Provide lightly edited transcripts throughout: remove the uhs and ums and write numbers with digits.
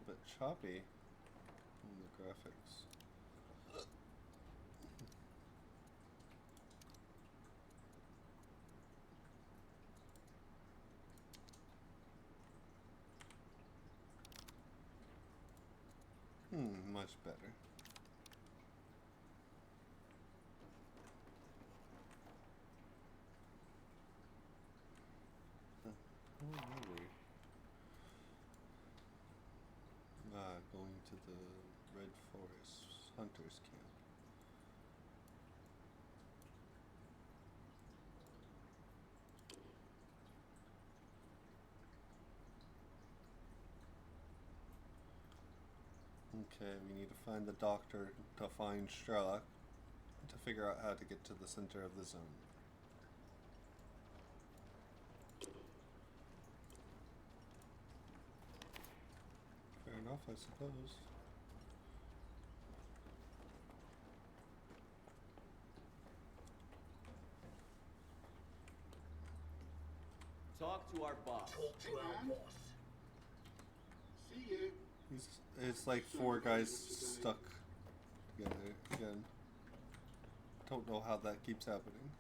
little bit choppy in the graphics. Much better. Going to the Red Forest Hunters Camp. Okay, we need to find the doctor to find SIRCAA to figure out how to get to the center of the zone. Fair enough, I suppose. Talk to our boss. Talk to our boss. See you. It's like four guys stuck together again. Don't know how that keeps happening.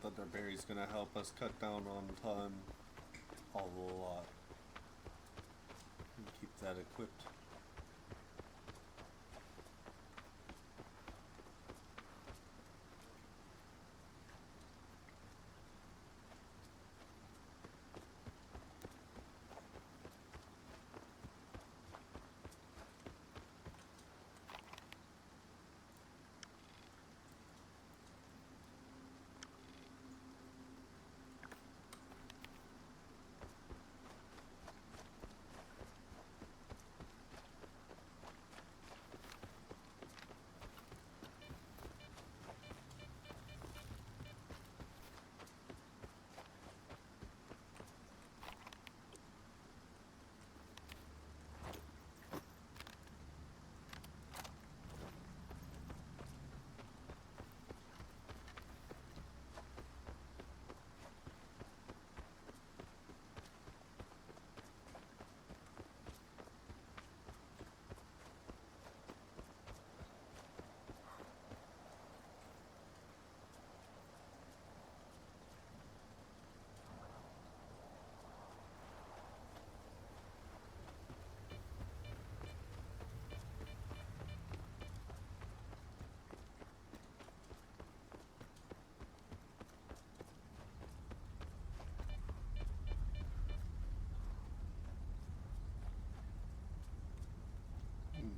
Thunderberry's gonna help us cut down on time a lot. And keep that equipped.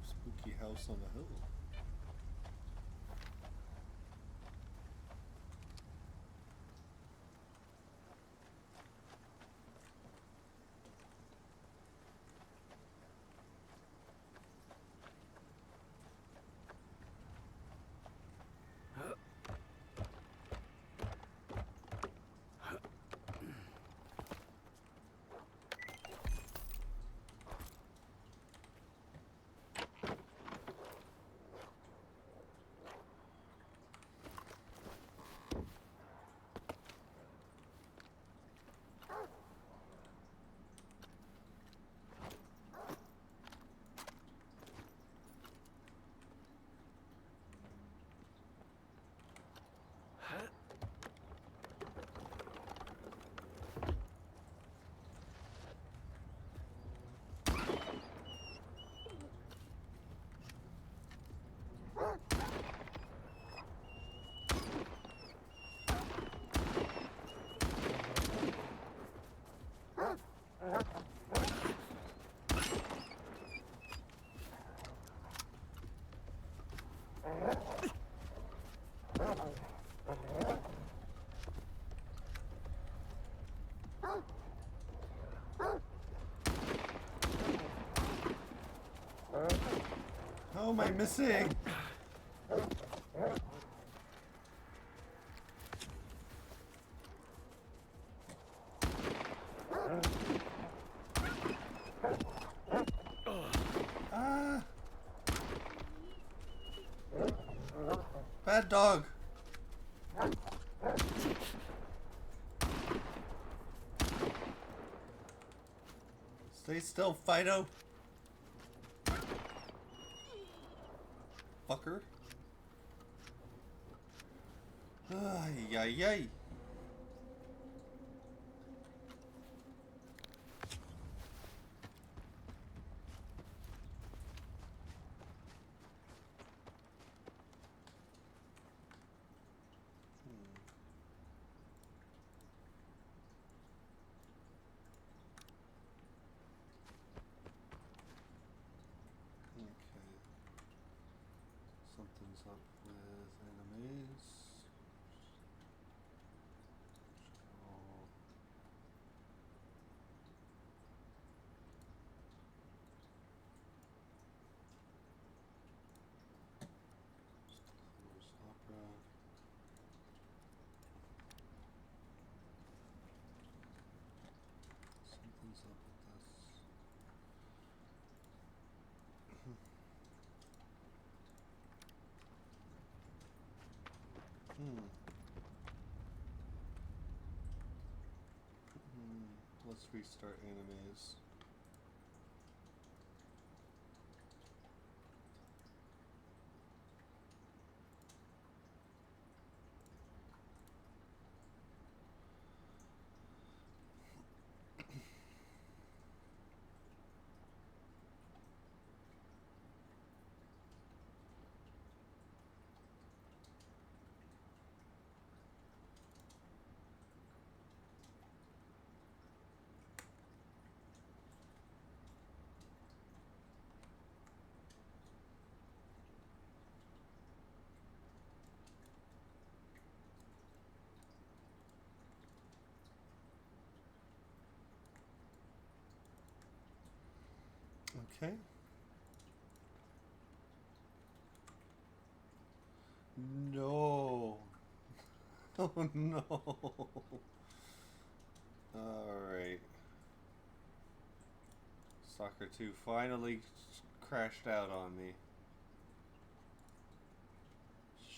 Spooky house on a hill. How am I missing? Ah! Bad dog! Stay still, Fido! Fucker. Ay, ay, ay. Okay. Something's up with enemies. Oh. Close opera. Something's up with this. Let's restart enemies. Okay. No. Oh no. Alright. Stalker 2 finally crashed out on me.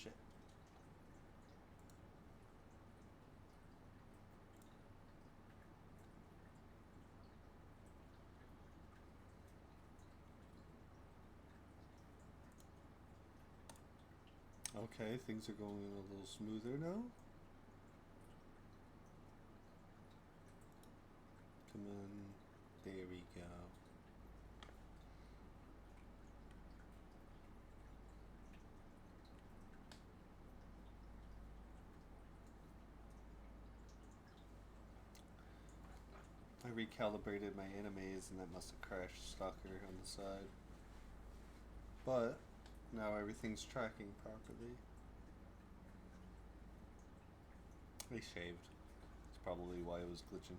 Shit. Okay, things are going a little smoother now. Come on. There we go. I recalibrated my enemies and that must have crashed Stalker on the side. But now everything's tracking properly. They shaved. That's probably why it was glitching.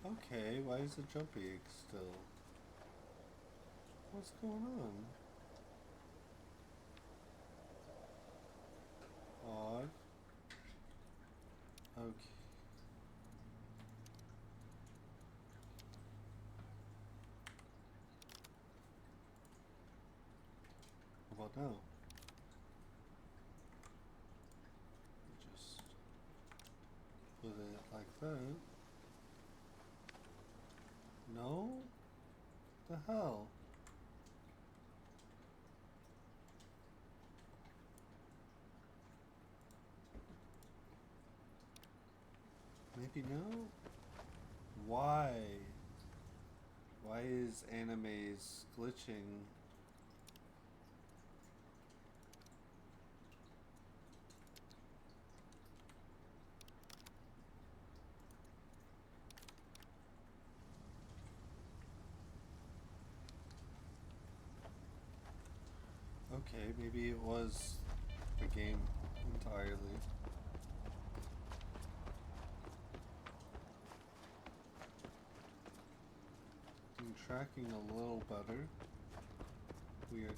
Okay, why is the jumpy still? What's going on? Odd. Okay. How about now? Just put it like that. No? What the hell? Maybe no? Why? Why is animes glitching? Okay, maybe it was the game entirely. I'm tracking a little better. Weird.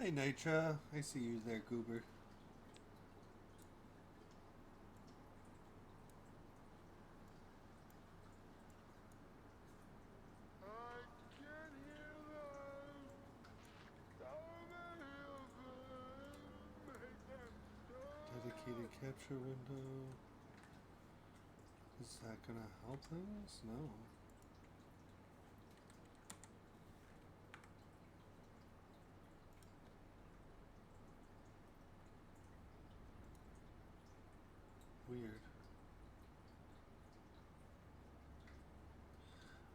Hi Nitra, I see you there, Goober. I can hear them. Someone heal them. Make them stop. Dedicated capture window. Is that gonna help things? No. Weird.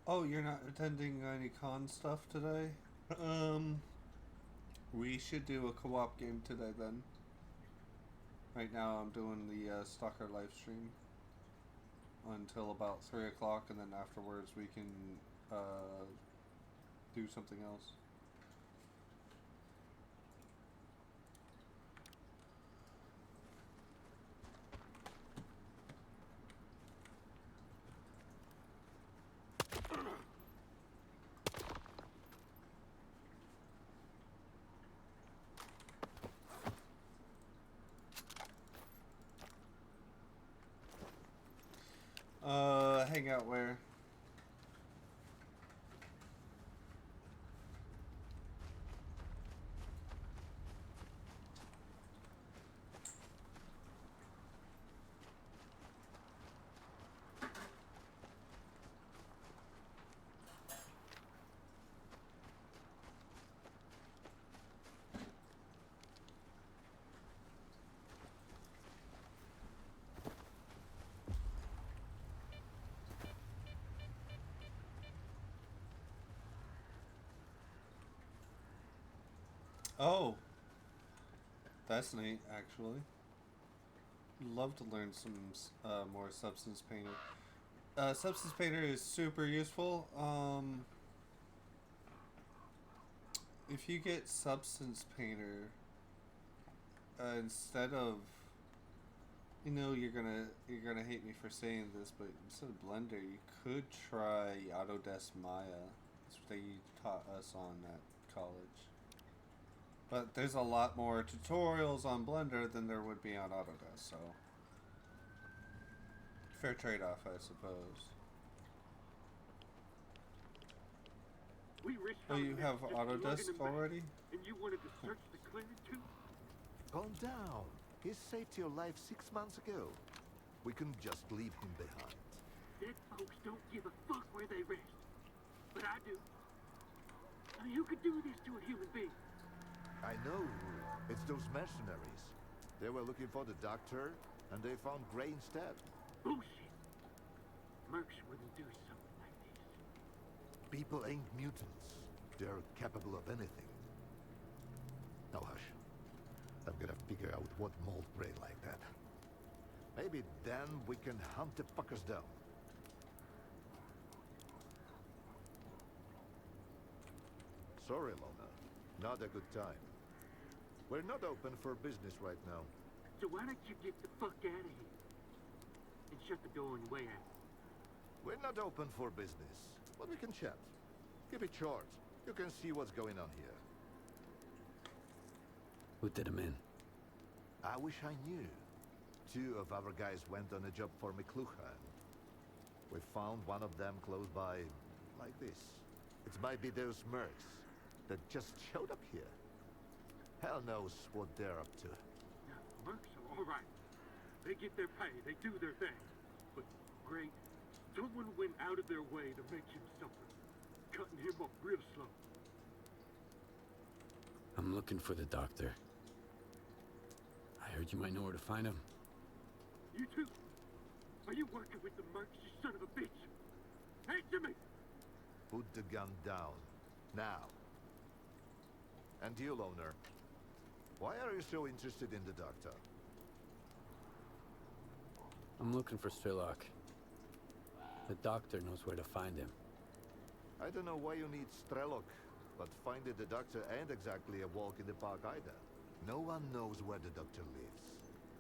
Oh, you're not attending any con stuff today? We should do a co-op game today then. Right now I'm doing the Stalker live stream until about 3 o'clock, and then afterwards we can do something else. Hang out where? Oh, that's neat, actually. Love to learn some more Substance Painter. Substance Painter is super useful. If you get Substance Painter, instead of, you're gonna hate me for saying this, but instead of Blender, you could try Autodesk Maya. That's what they taught us on at college. But there's a lot more tutorials on Blender than there would be on Autodesk, so fair trade-off, I suppose. Oh, you have Autodesk already? And you wanted to search the clinic too? Calm down. He saved your life 6 months ago. We couldn't just leave him behind. Dead folks don't give a fuck where they rest. But I do. I mean, who could do this to a human being? I know. It's those mercenaries. They were looking for the doctor, and they found Gray instead. Bullshit. Mercs wouldn't do something like this. People ain't mutants. They're capable of anything. Now hush. I'm gonna figure out what mold Gray like that. Maybe then we can hunt the fuckers down. Sorry, Lona. Not a good time. We're not open for business right now. So why don't you get the fuck out of here? And shut the door on your way out. We're not open for business, but we can chat. Keep it short. You can see what's going on here. Who did him in? I wish I knew. 2 of our guys went on a job for McLuhan. We found one of them close by, like this. It might be those mercs that just showed up here. Hell knows what they're up to. Now, mercs are all right. They get their pay, they do their thing. But, Gray, someone went out of their way to make him suffer. Cutting him up real slow. I'm looking for the doctor. I heard you might know where to find him. You too? Are you working with the mercs, you son of a bitch? Answer me! Put the gun down. Now. And you, Loner. Why are you so interested in the doctor? I'm looking for Stalker. The doctor knows where to find him. I don't know why you need Strelok, but finding the doctor ain't exactly a walk in the park either. No one knows where the doctor lives.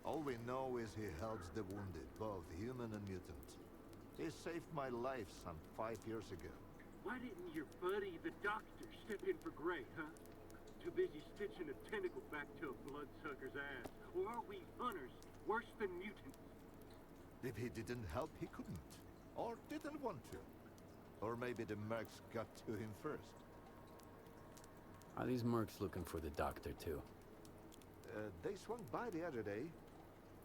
All we know is he helps the wounded, both human and mutant. He saved my life some 5 years ago. Why didn't your buddy, the doctor, step in for Gray, huh? Too busy stitching a tentacle back to a bloodsucker's ass. Or are we hunters, worse than mutants? If he didn't help, he couldn't. Or didn't want to. Or maybe the mercs got to him first. Are these mercs looking for the doctor too? They swung by the other day,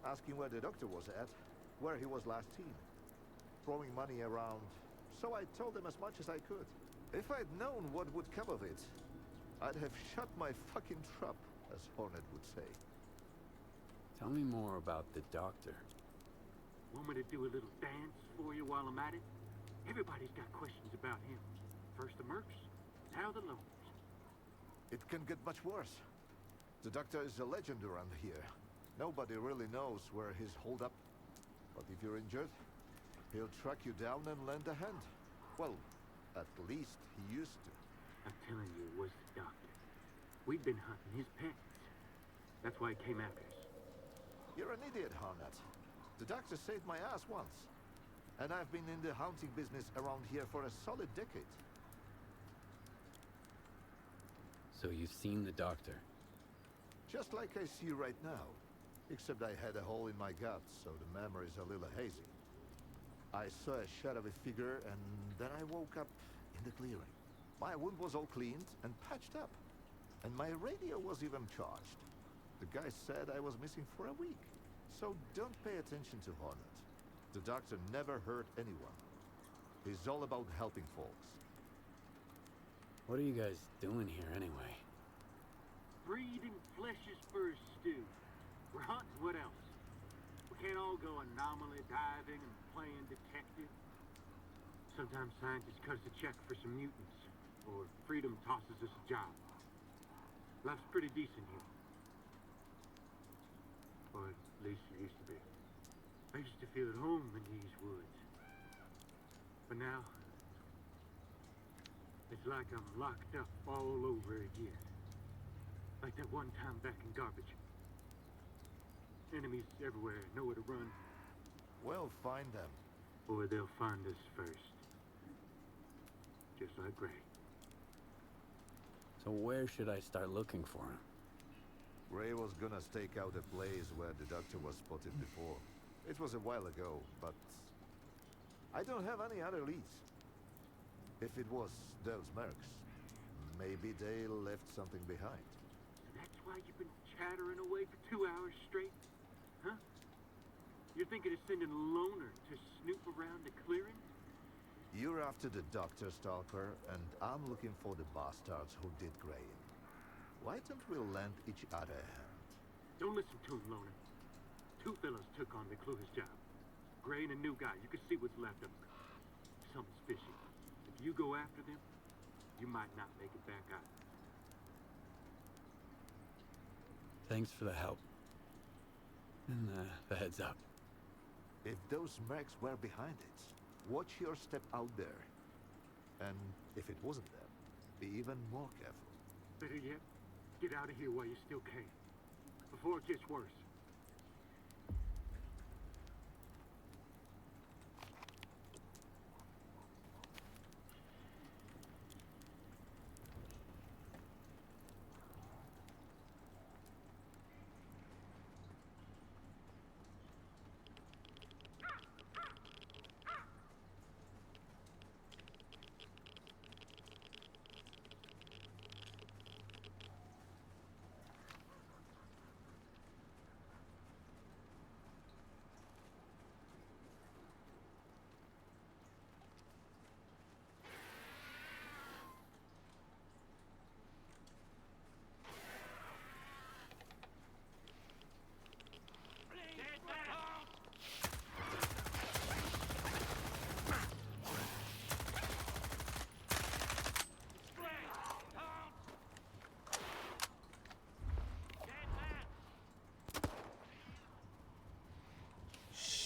asking where the doctor was at, where he was last seen. Throwing money around, so I told them as much as I could. If I'd known what would come of it, I'd have shut my fucking trap, as Hornet would say. Tell me more about the doctor. Want me to do a little dance for you while I'm at it? Everybody's got questions about him. First the mercs, now the loners. It can get much worse. The doctor is a legend around here. Nobody really knows where he's holed up. But if you're injured, he'll track you down and lend a hand. Well, at least he used to. I'm telling you, it was the doctor. We'd been hunting his pets. That's why he came after us. You're an idiot, Hornet. The doctor saved my ass once. And I've been in the hunting business around here for a solid decade. So you've seen the doctor? Just like I see right now. Except I had a hole in my gut, so the memory's a little hazy. I saw a shadowy figure, and then I woke up in the clearing. My wound was all cleaned and patched up. And my radio was even charged. The guy said I was missing for a week. So don't pay attention to Hornet. The doctor never hurt anyone. He's all about helping folks. What are you guys doing here anyway? Breeding flesh's first stew. We're hunting, what else? We can't all go anomaly diving and playing detective. Sometimes scientists cut us a check for some mutants, or freedom tosses us a job. Life's pretty decent here. Or at least it used to be. I used to feel at home in these woods. But now, it's like I'm locked up all over again. Like that one time back in Garbage. Enemies everywhere, nowhere to run. Well, find them. Or they'll find us first. Just like Gray. So where should I start looking for him? Ray was gonna stake out a place where the doctor was spotted before. It was a while ago, but I don't have any other leads. If it was those mercs, maybe they left something behind. So that's why you've been chattering away for 2 hours straight? Huh? You're thinking of sending Loner to snoop around the clearing? You're after the doctor, Stalker, and I'm looking for the bastards who did Gray in. Why don't we lend each other a hand? Don't listen to him, Loner. 2 fellas took on McLuhan's job. Gray and a new guy. You can see what's left of him. Something's fishy. If you go after them, you might not make it back out. Thanks for the help. And the heads up. If those mercs were behind it, watch your step out there. And if it wasn't them, be even more careful. Better yet, get out of here while you still can. Before it gets worse.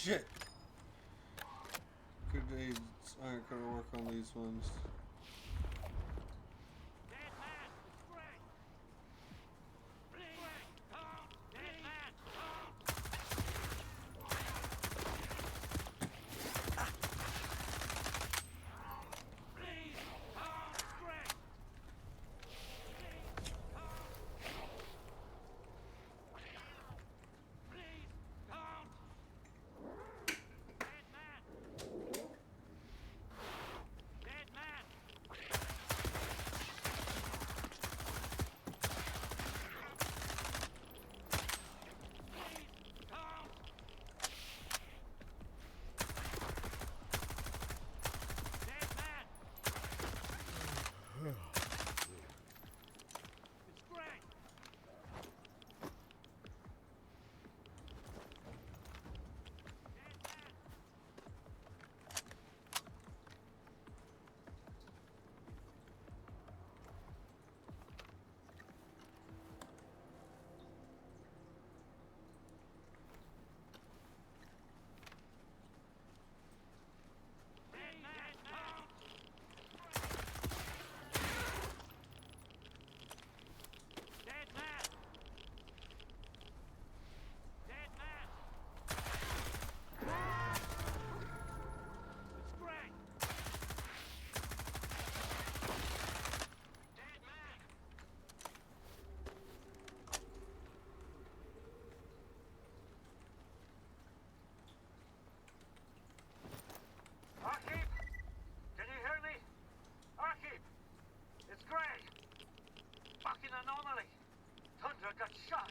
Shit! Grenades aren't gonna work on these ones. Got shot.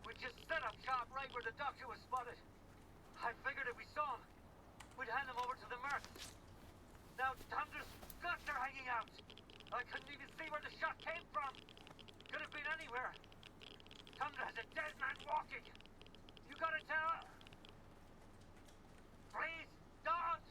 We just set up shop right where the doctor was spotted. I figured if we saw him, we'd hand him over to the mercs. Now Tundra's guts are hanging out. I couldn't even see where the shot came from. Could have been anywhere. Tundra has a dead man walking. You gotta tell... Please, don't!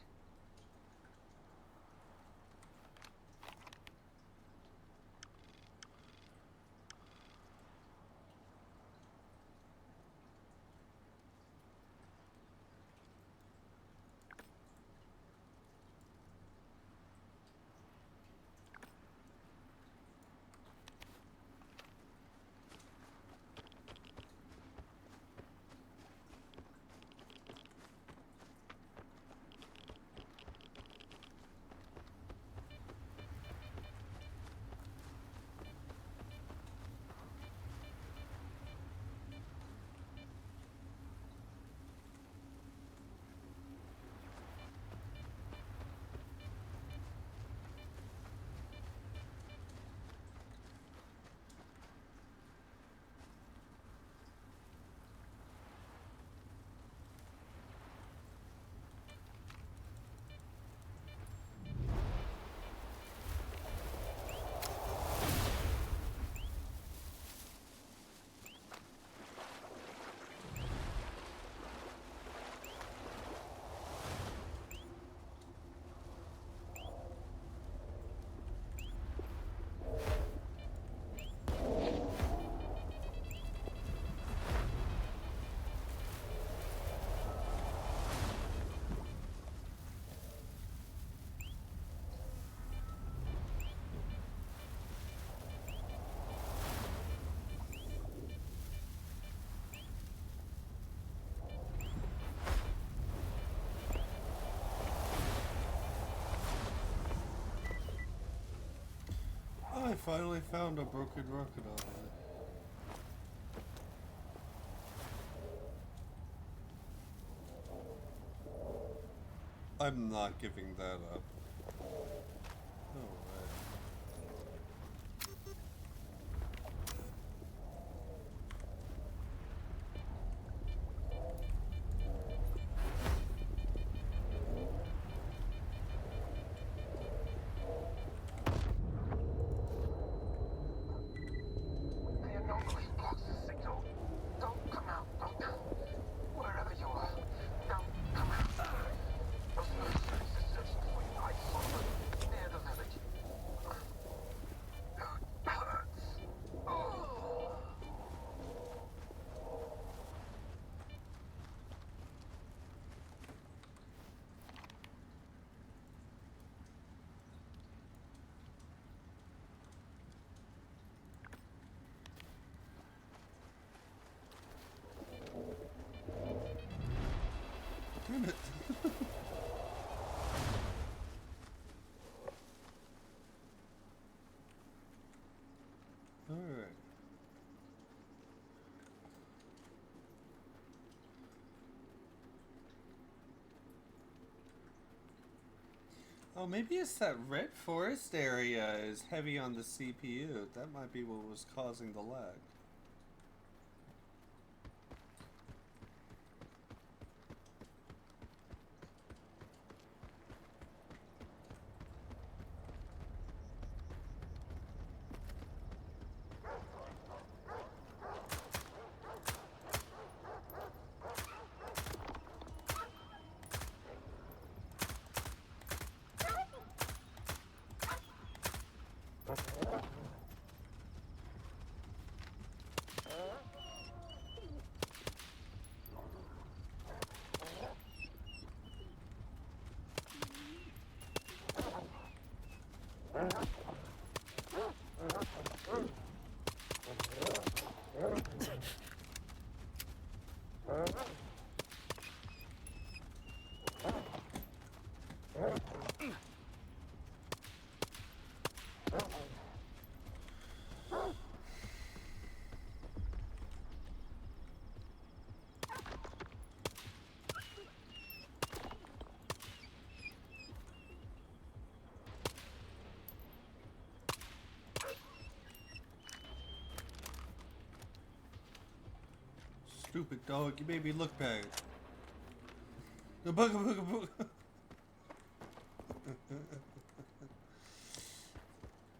finally found a broken rocket on it. I'm not giving that up. No way. The anomaly blocks the signal. Don't come out, Doctor. Wherever you are, don't come out. Those mercenaries are searching for you. I saw them near the village. It hurts. Oh. Damn it. Alright. Oh, maybe it's that red forest area is heavy on the CPU. That might be what was causing the lag. Stupid dog, you made me look bad. The bugga bugga bugga.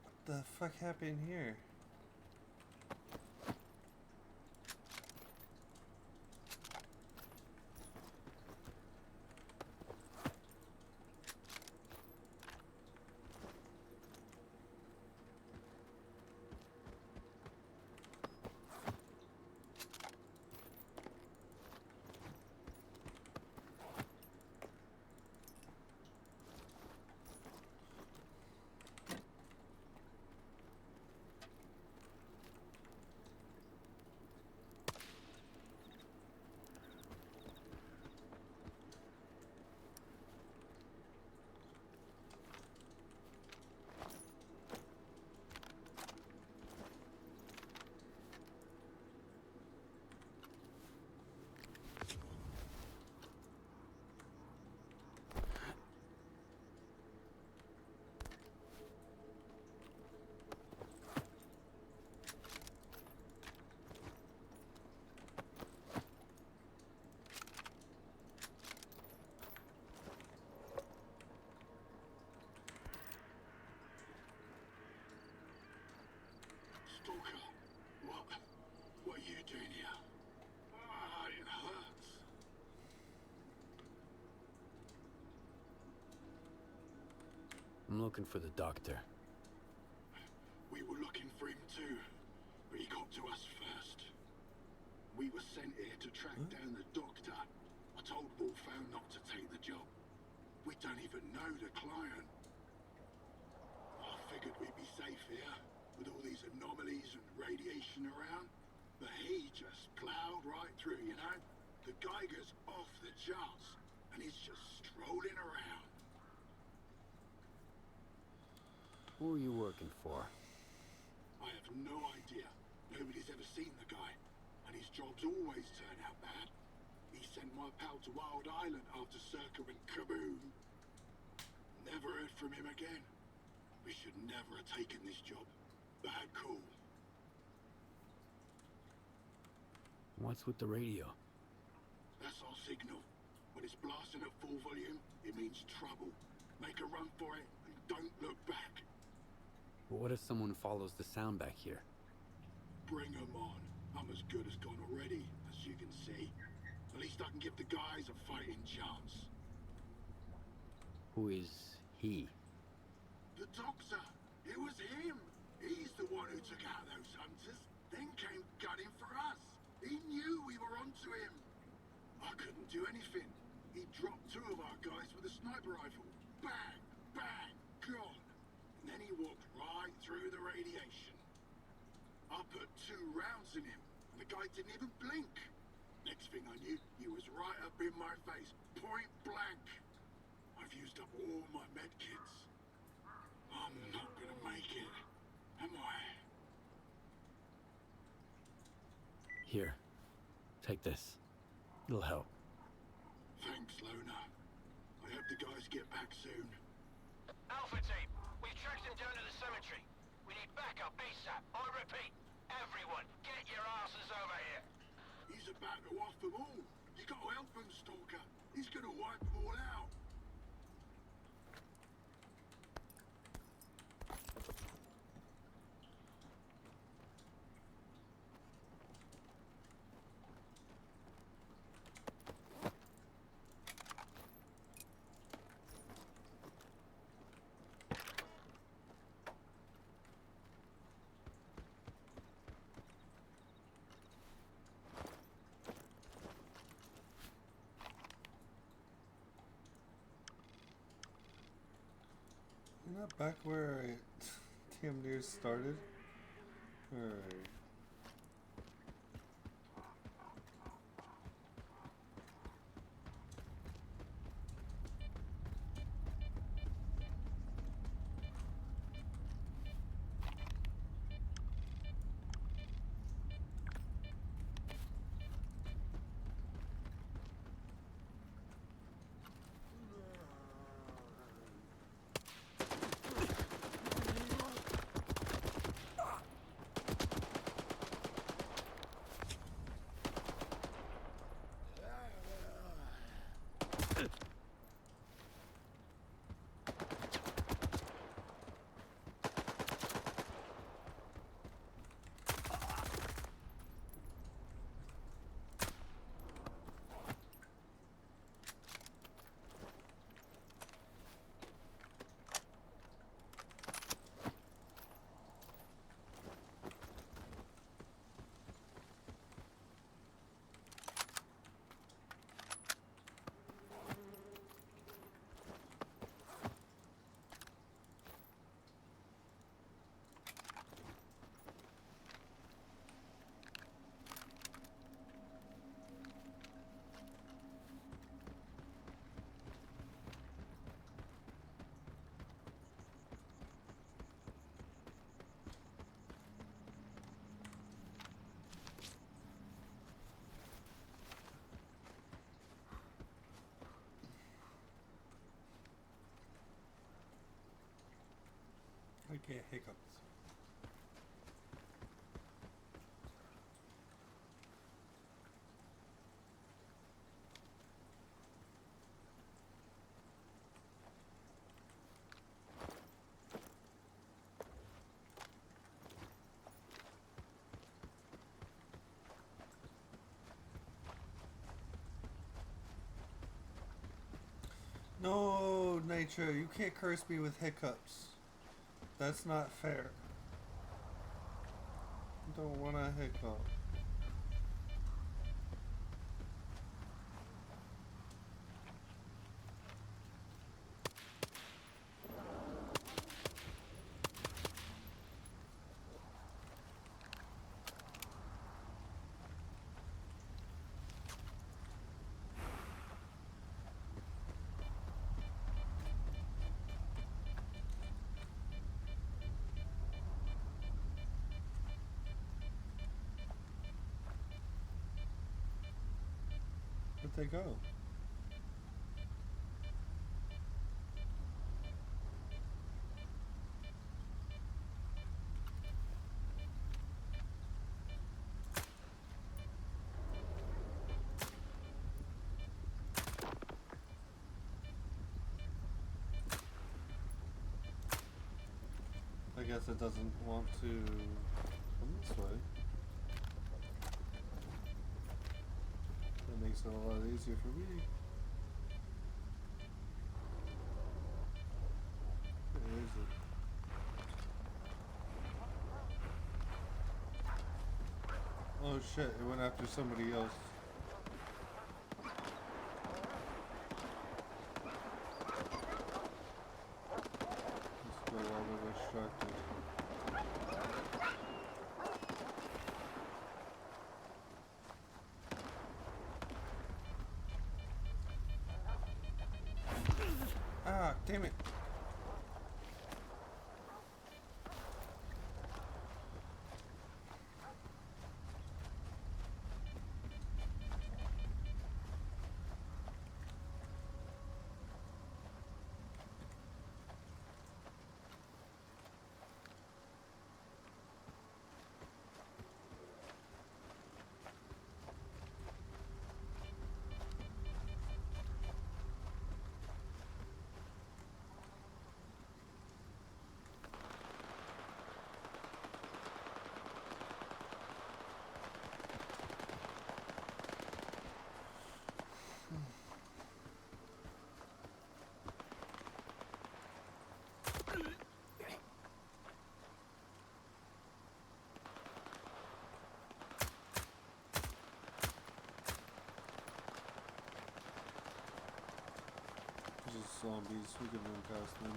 What the fuck happened here? Stalker, what are you doing here? Ah, it hurts. I'm looking for the doctor. We were looking for him too, but he got to us first. We were sent here to track down the doctor. I told Wolfhound not to take the job. We don't even know the client. I figured we'd be safe here, with all these anomalies and radiation around. But he just plowed right through, you know? The Geiger's off the charts, and he's just strolling around. Who are you working for? have no idea. Nobody's ever seen the guy, and his jobs always turn out bad. He sent my pal to Wild Island after SIRCAA and kaboom. Never heard from him again. We should never have taken this job. Bad call. What's with the radio? That's our signal. When it's blasting at full volume, it means trouble. Make a run for it and don't look back. But what if someone follows the sound back here? Bring 'em on. I'm as good as gone already, as you can see. At least I can give the guys a fighting chance. Who is he? The doctor. It was him. He's the one who took out those hunters, then came gunning for us. He knew we were onto him. I couldn't do anything. He dropped 2 of our guys with a sniper rifle. Bang, bang, gone. And then he walked right through the radiation. I put 2 rounds in him, and the guy didn't even blink. Next thing I knew, he was right up in my face, point blank. I've used up all my med kits. I'm not gonna make it, am I? Here. Take this. It'll help. Thanks, Loner. I hope the guys get back soon. Alpha team, we've tracked him down to the cemetery. We need backup ASAP. I repeat, everyone, get your asses over here. He's about to off them all. You gotta help him, Stalker. He's gonna wipe them all out. You're not back where I damn near started? Alright. I get hiccups. No, Nitro, you can't curse me with hiccups. That's not fair. I don't want to hiccup. they go? I guess it doesn't want to come this way. That makes it a lot easier for me. Where is it? Oh shit, it went after somebody else. Let's go while they're distracted. Ah, damn it. Just zombies, we can run past them.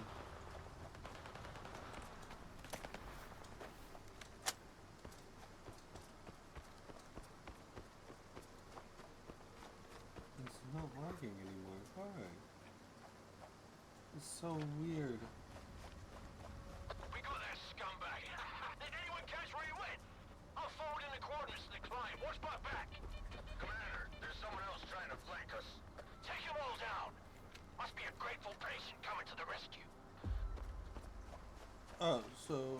It's not lagging anymore. Why? It's so weird. We got that scumbag. Did anyone catch where he went? I'll forward in the coordinates to the client. Watch my back. Commander, there's someone else trying to flank us. Take them all down. Must be a grateful patient coming to the rescue. Oh, so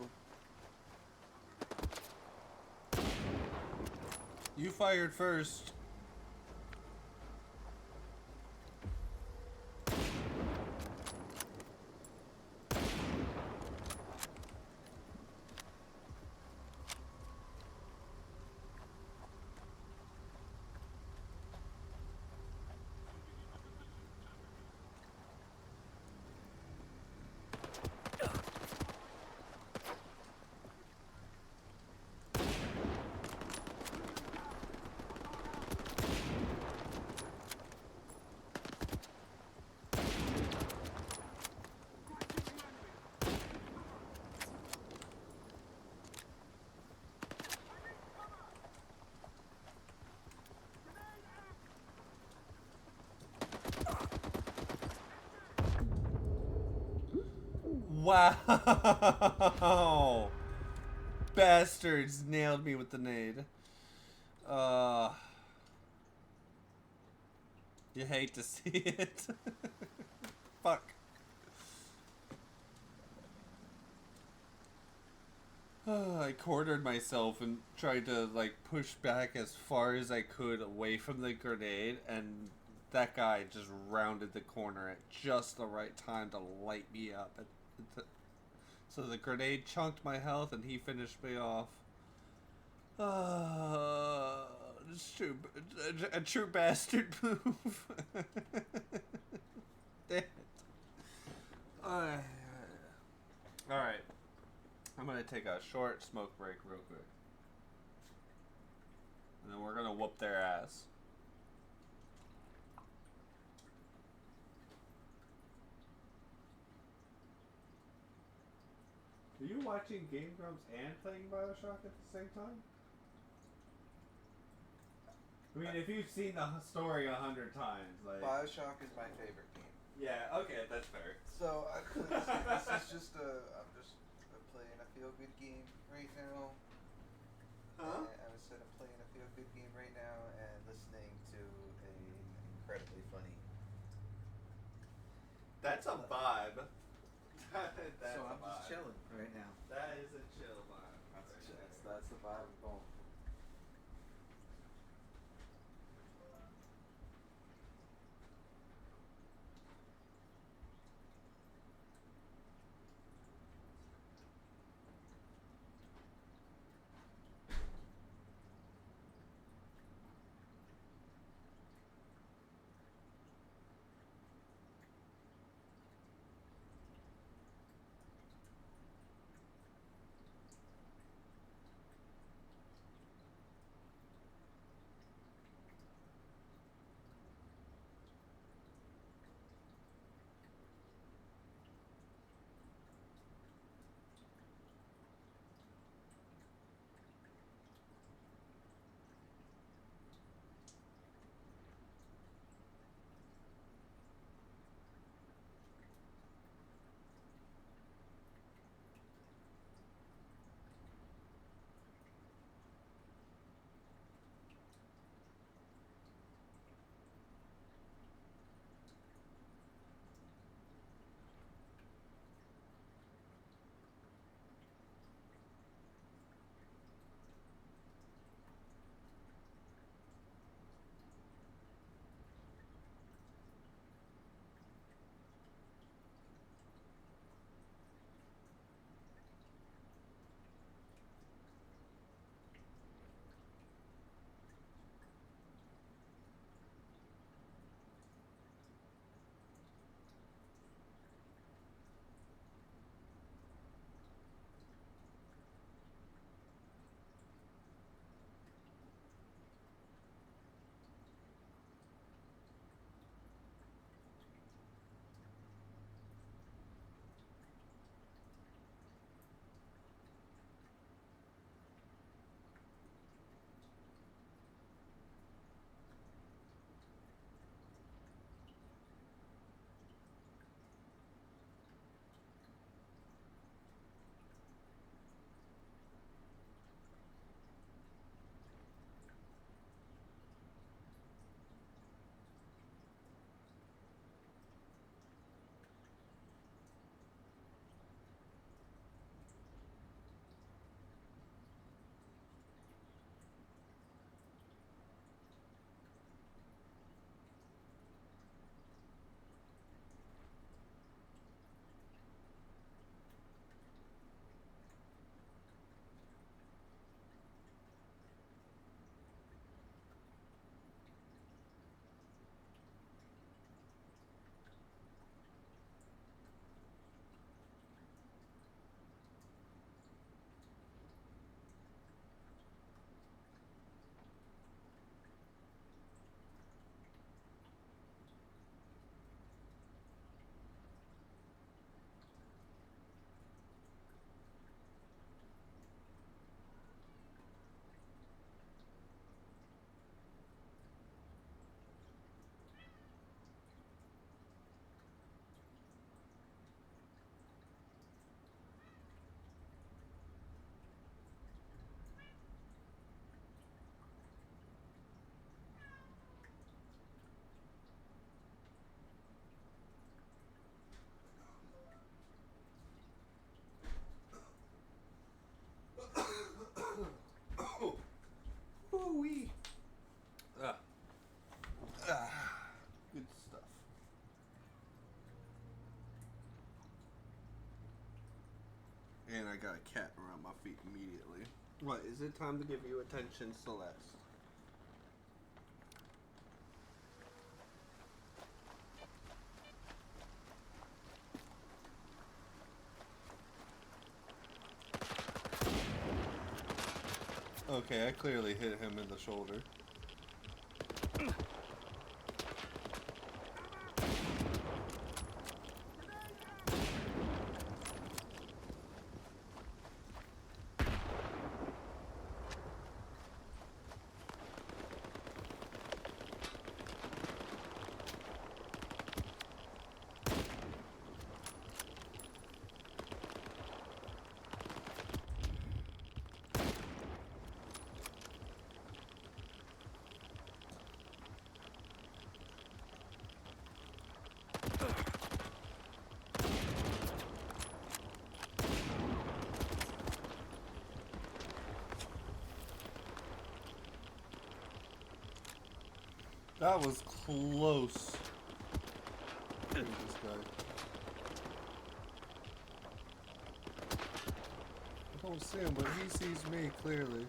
you fired first. Wow! Bastards nailed me with the nade. You hate to see it. Fuck. I cornered myself and tried to like push back as far as I could away from the grenade, and that guy just rounded the corner at just the right time to light me up. So the grenade chunked my health and he finished me off. It's a true bastard move. Damn it. Alright. I'm gonna take a short smoke break real quick. And then we're gonna whoop their ass. Are you watching Game Grumps and playing Bioshock at the same time? I mean, if you've seen the story 100 times, like... Bioshock is my favorite game. Yeah, okay, that's fair. So, this is just I'm playing a feel-good game right now. Huh? I was playing a feel-good game right now and listening to a That's a vibe. That's So a I'm just vibe. chilling right now. That is a chill vibe. That's the vibe I'm going. Ooh-wee. Good stuff. And I got a cat around my feet immediately. What, is it time to give you attention, Celeste? Okay, I clearly hit him in the shoulder. That was close. Look at this guy. I don't see him, but he sees me clearly.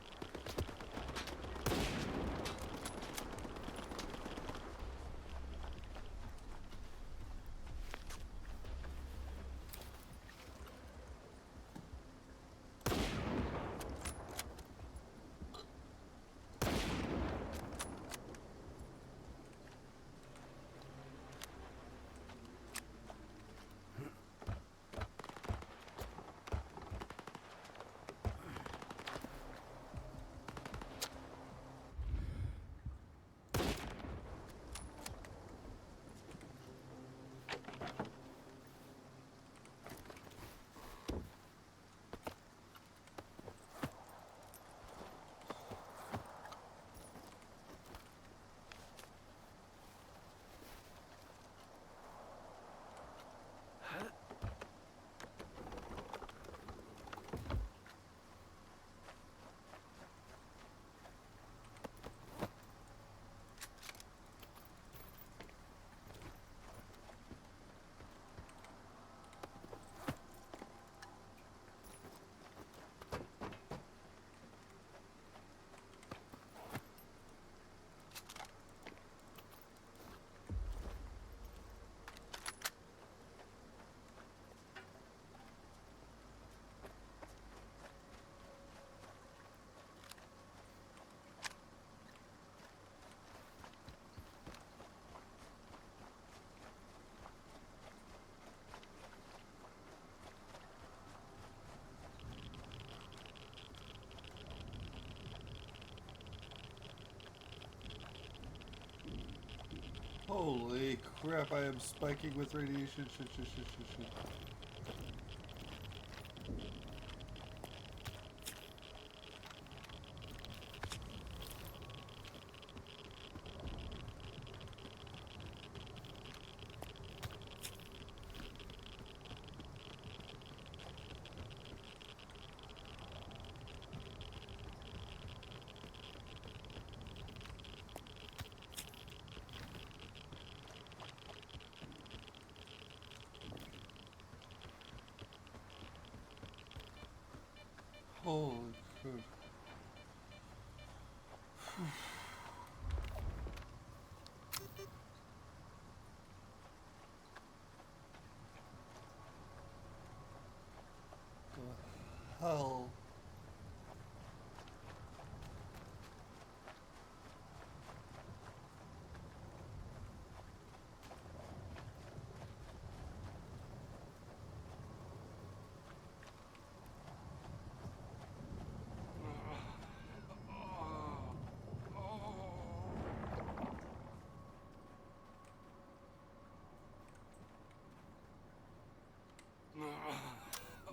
Holy crap, I am spiking with radiation. Shit. Holy crap. The hell? He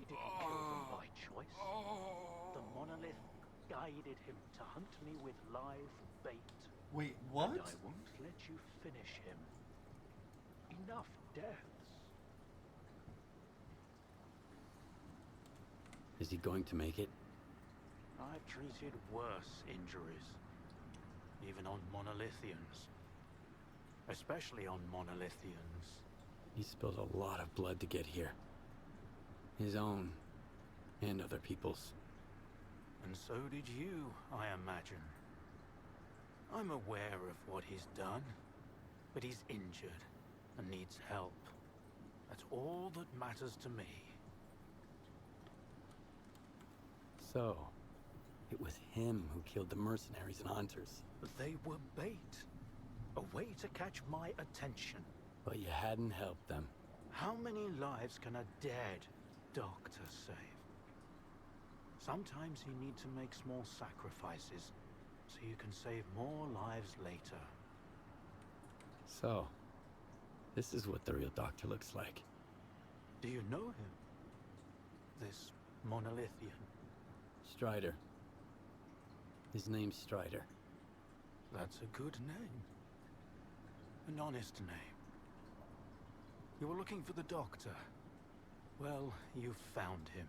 didn't kill them by choice. The monolith guided him to hunt me with live bait. Wait, what? And I won't let you finish him. Enough deaths. Is he going to make it? I've treated worse injuries. Even on monolithians. Especially on monolithians. He spilled a lot of blood to get here. His own, and other people's. And so did you, I imagine. I'm aware of what he's done, but he's injured and needs help. That's all that matters to me. So, it was him who killed the mercenaries and hunters. But they were bait. A way to catch my attention. But you hadn't helped them. How many lives can a dead doctor save? Sometimes you need to make small sacrifices, so you can save more lives later. So, this is what the real doctor looks like. Do you know him? This monolithian? Strider. His name's Strider. That's a good name. An honest name. You were looking for the doctor. Well, you found him.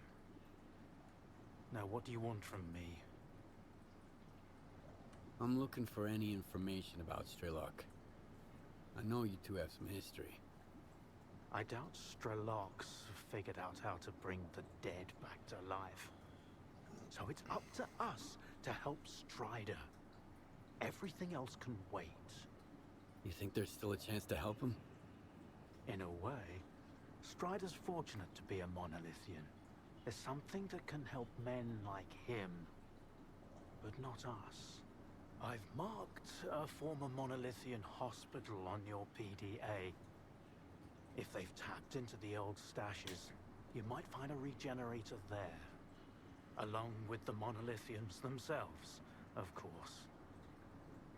Now, what do you want from me? I'm looking for any information about Stalker. I know you two have some history. I doubt Strelok's figured out how to bring the dead back to life. So it's up to us to help Strider. Everything else can wait. You think there's still a chance to help him? In a way, Strider's fortunate to be a monolithian. There's something that can help men like him, but not us. I've marked a former monolithian hospital on your PDA. If they've tapped into the old stashes, you might find a regenerator there. Along with the monolithians themselves, of course.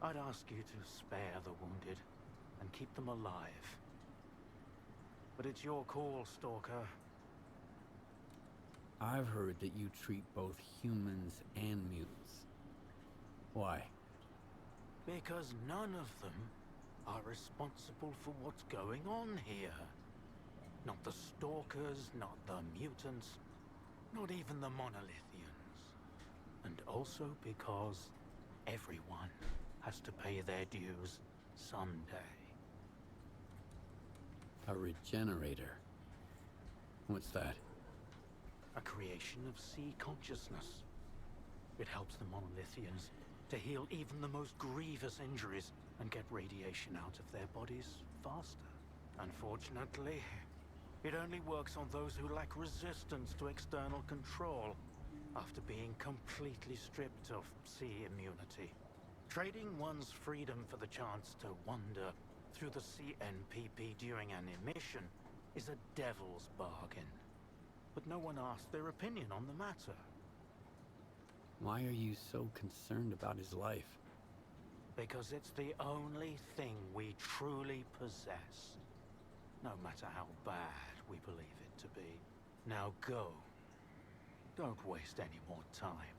I'd ask you to spare the wounded and keep them alive. But it's your call, Stalker. I've heard that you treat both humans and mutants. Why? Because none of them are responsible for what's going on here. Not the Stalkers, not the mutants, not even the monolithians. And also because everyone has to pay their dues someday. A regenerator? What's that? A creation of sea consciousness. It helps the monolithians to heal even the most grievous injuries and get radiation out of their bodies faster. Unfortunately, it only works on those who lack resistance to external control after being completely stripped of sea immunity. Trading one's freedom for the chance to wander through the CNPP during an emission is a devil's bargain. But no one asked their opinion on the matter. Why are you so concerned about his life? Because it's the only thing we truly possess. No matter how bad we believe it to be. Now go. Don't waste any more time.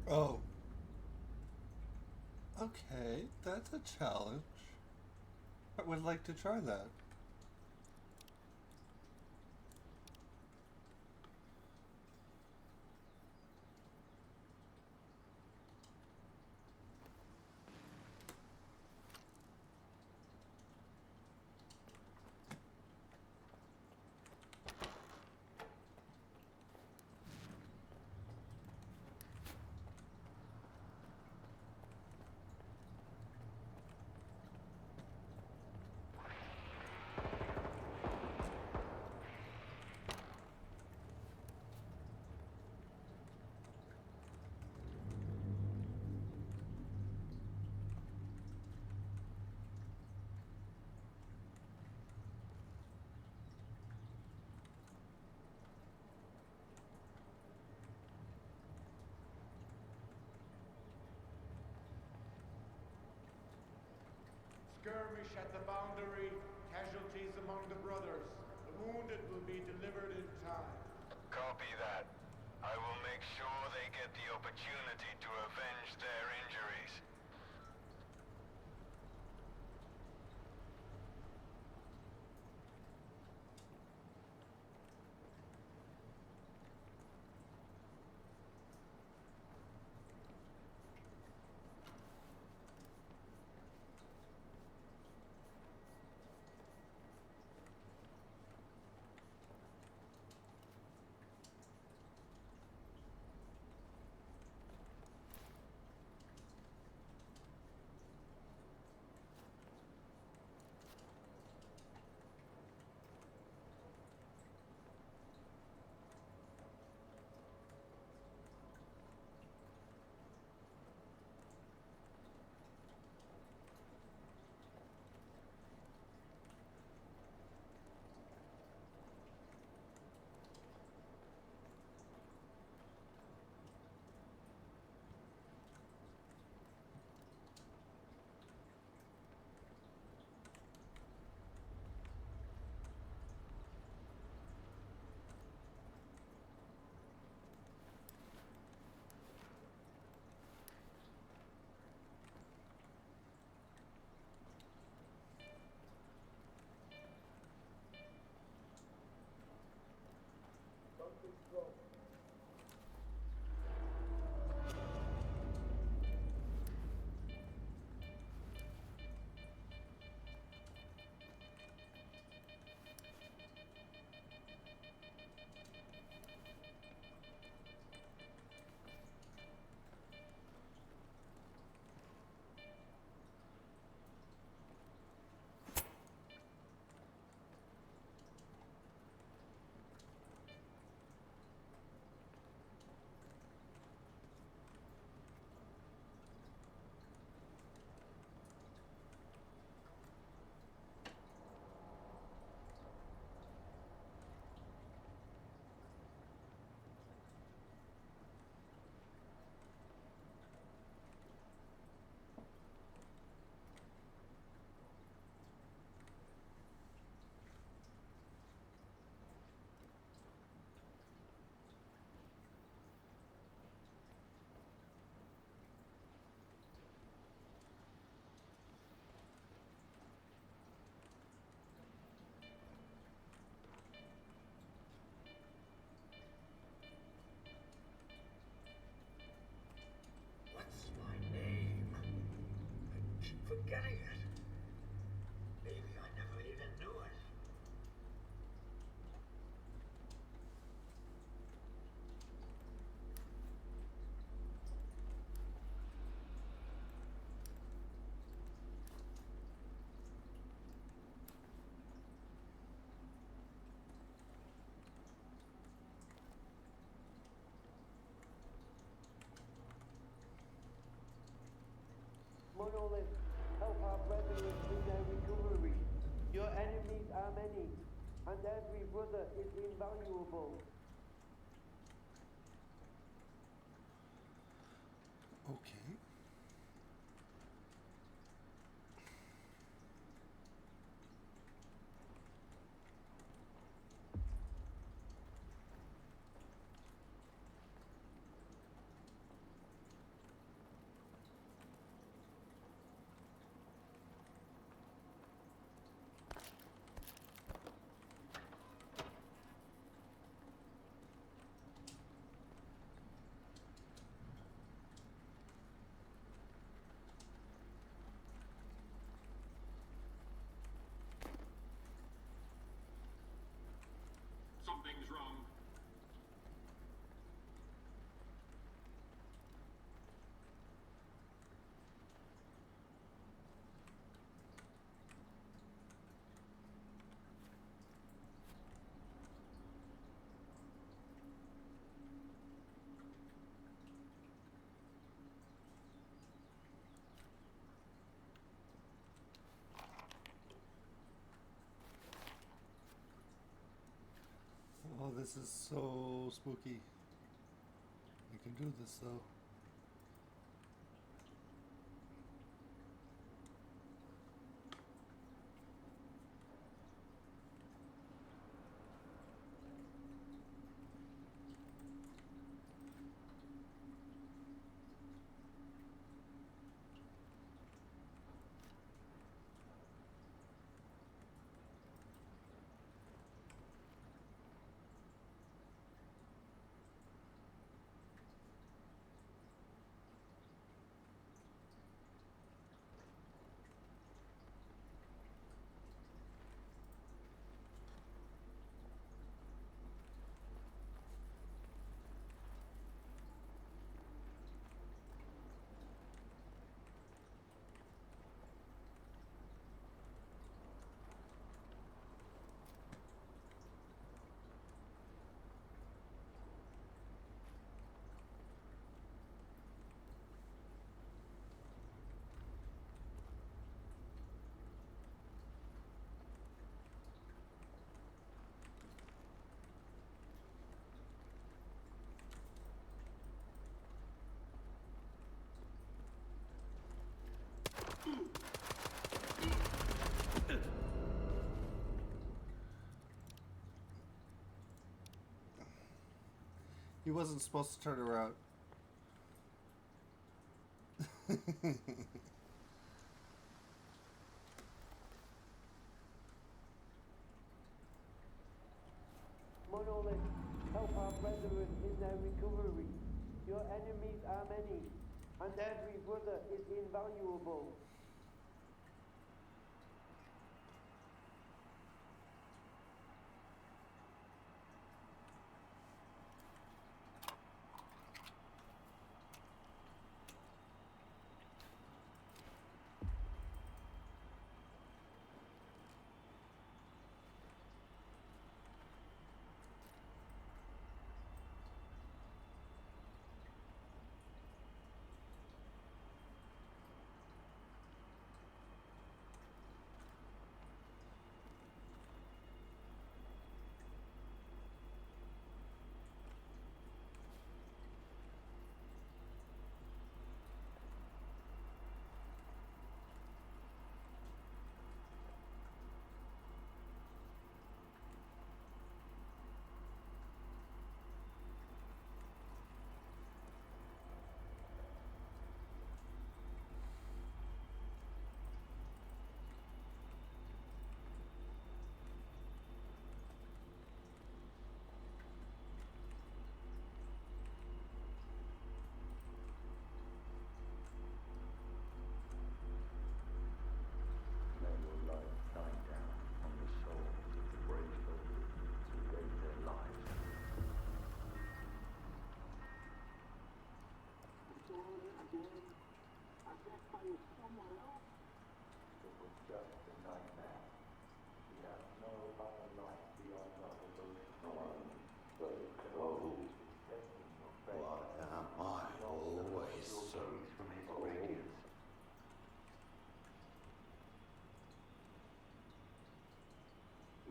Oh. Okay, that's a challenge. I would like to try that. Skirmish at the boundary, casualties among the brothers. The wounded will be delivered in time. Copy that. I will make sure they get the opportunity to avenge their injuries. What's my name? I keep forgetting it. Maybe I never even knew it. Monolith, help our brethren in their recovery. Your enemies are many, and every brother is invaluable. Okay. This is so spooky. I can do this though. He wasn't supposed to turn around. Monolith, help our brethren in their recovery. Your enemies are many, and every brother is invaluable.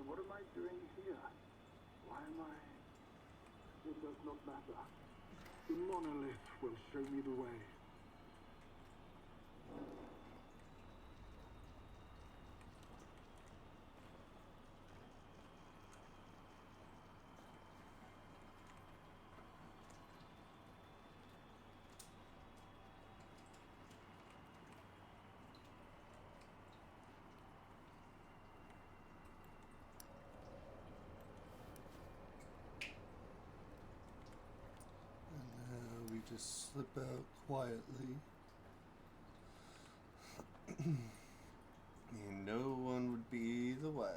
What am I doing here? Why am I... It does not matter. The monolith will show me the way. We just slip out quietly. And no one would be the wiser.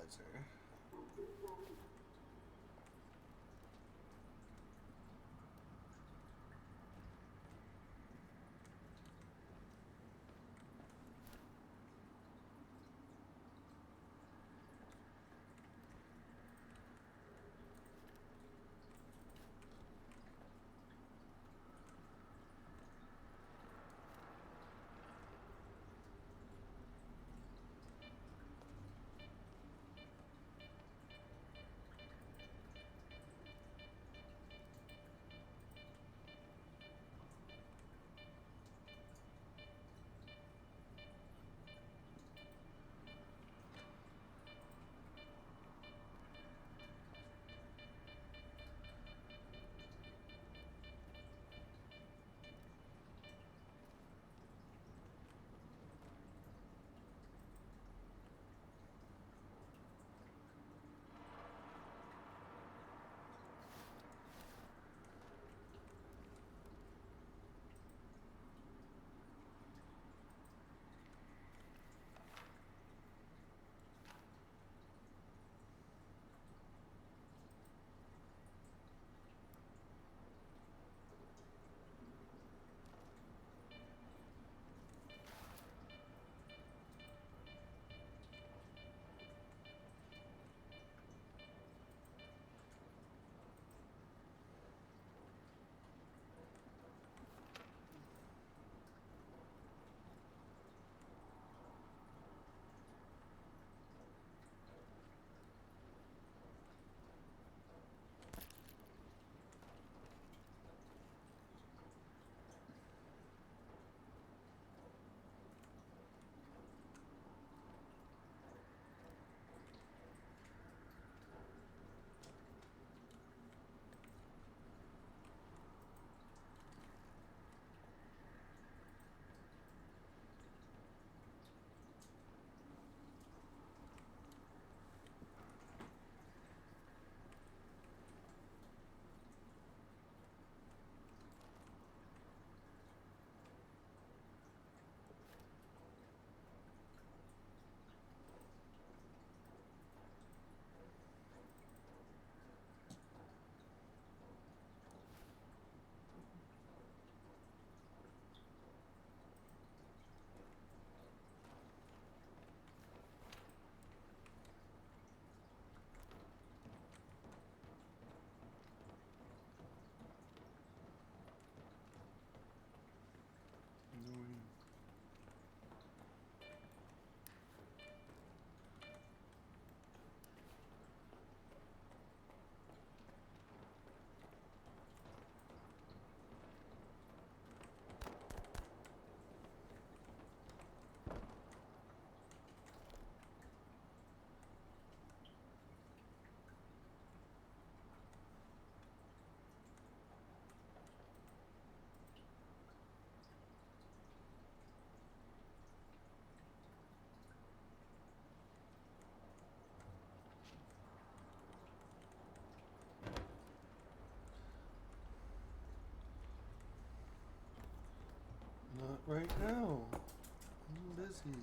Not right now. I'm busy.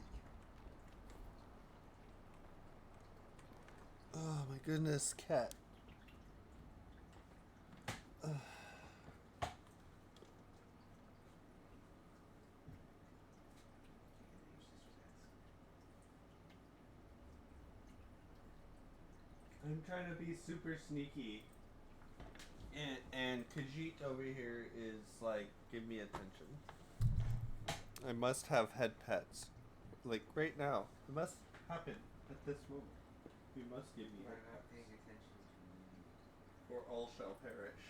Oh my goodness, cat. I'm trying to be super sneaky. And Khajiit over here is like, give me attention. I must have head pets. Like right now. It must happen at this moment. You must give me You head are not pets. paying attention to me. Or all shall perish.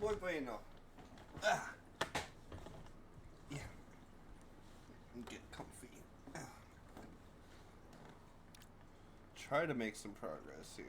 Muy bueno. Yeah. Get comfy. Try to make some progress here.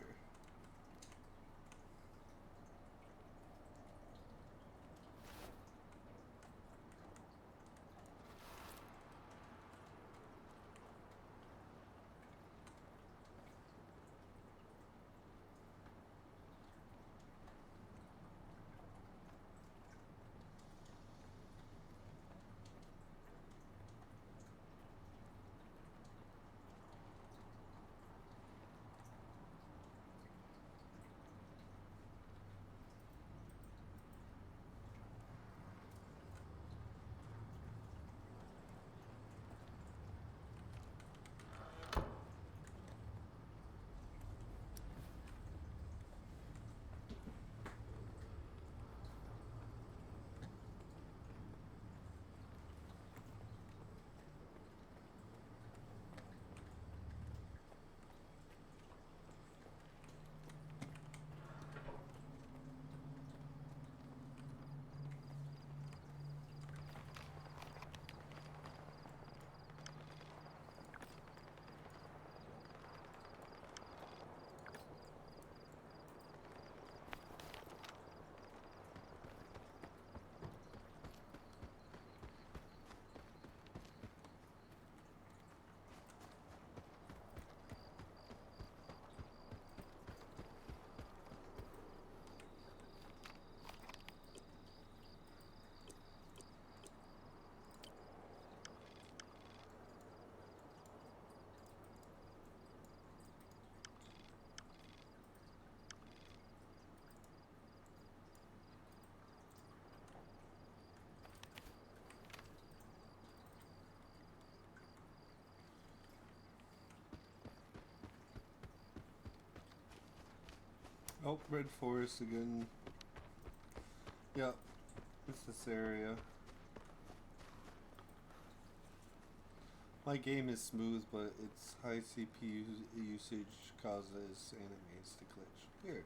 Oh, red forest again. Yep, it's this area. My game is smooth, but its high CPU usage causes enemies to glitch. Weird.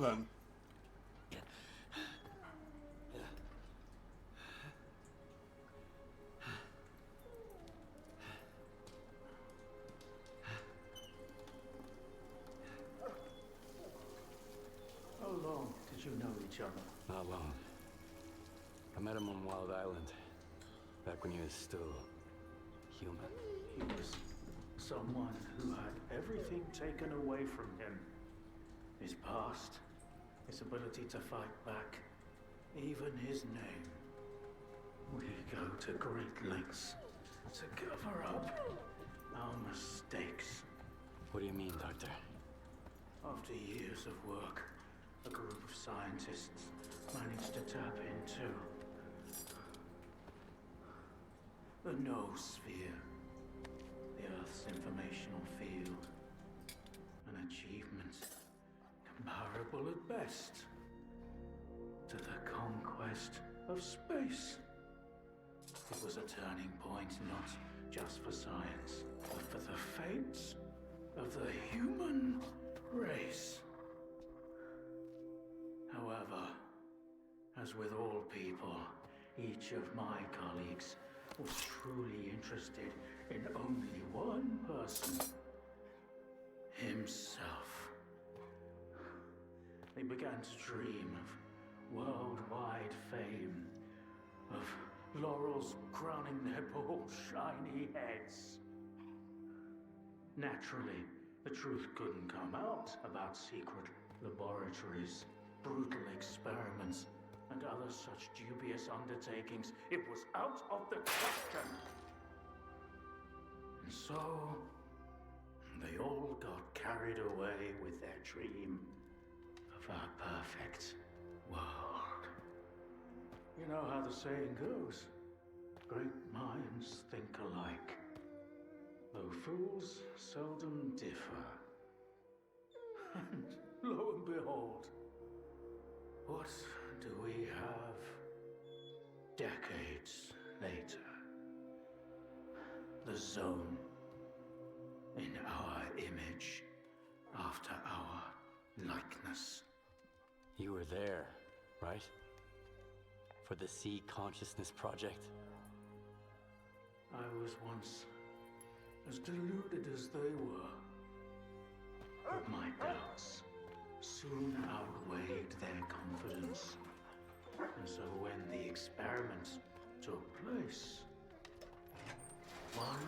then. How long did you know each other? Not long. I met him on Wild Island, back when he was still human. He was someone who had everything taken away from him. His past, his ability to fight back, even his name. We go to great lengths to cover up our mistakes. What do you mean, Doctor? After years of work, a group of scientists managed to tap into the noosphere, the Earth's informational field. An achievement comparable at best to the conquest of space. It was a turning point not just for science, but for the fates of the human race. However, as with all people, each of my colleagues was truly interested in only one person: himself. They began to dream of worldwide fame, of laurels crowning their bald, shiny heads. Naturally, the truth couldn't come out about secret laboratories, brutal experiments, and other such dubious undertakings. It was out of the question. And so, they all got carried away with their dream of a perfect world. You know how the saying goes, great minds think alike, though fools seldom differ. And lo and behold, what do we have decades later? The Zone, in our image, after our likeness. You were there, right? For the Sea Consciousness Project? I was once as deluded as they were. But my doubts soon outweighed their confidence. And so when the experiment took place, one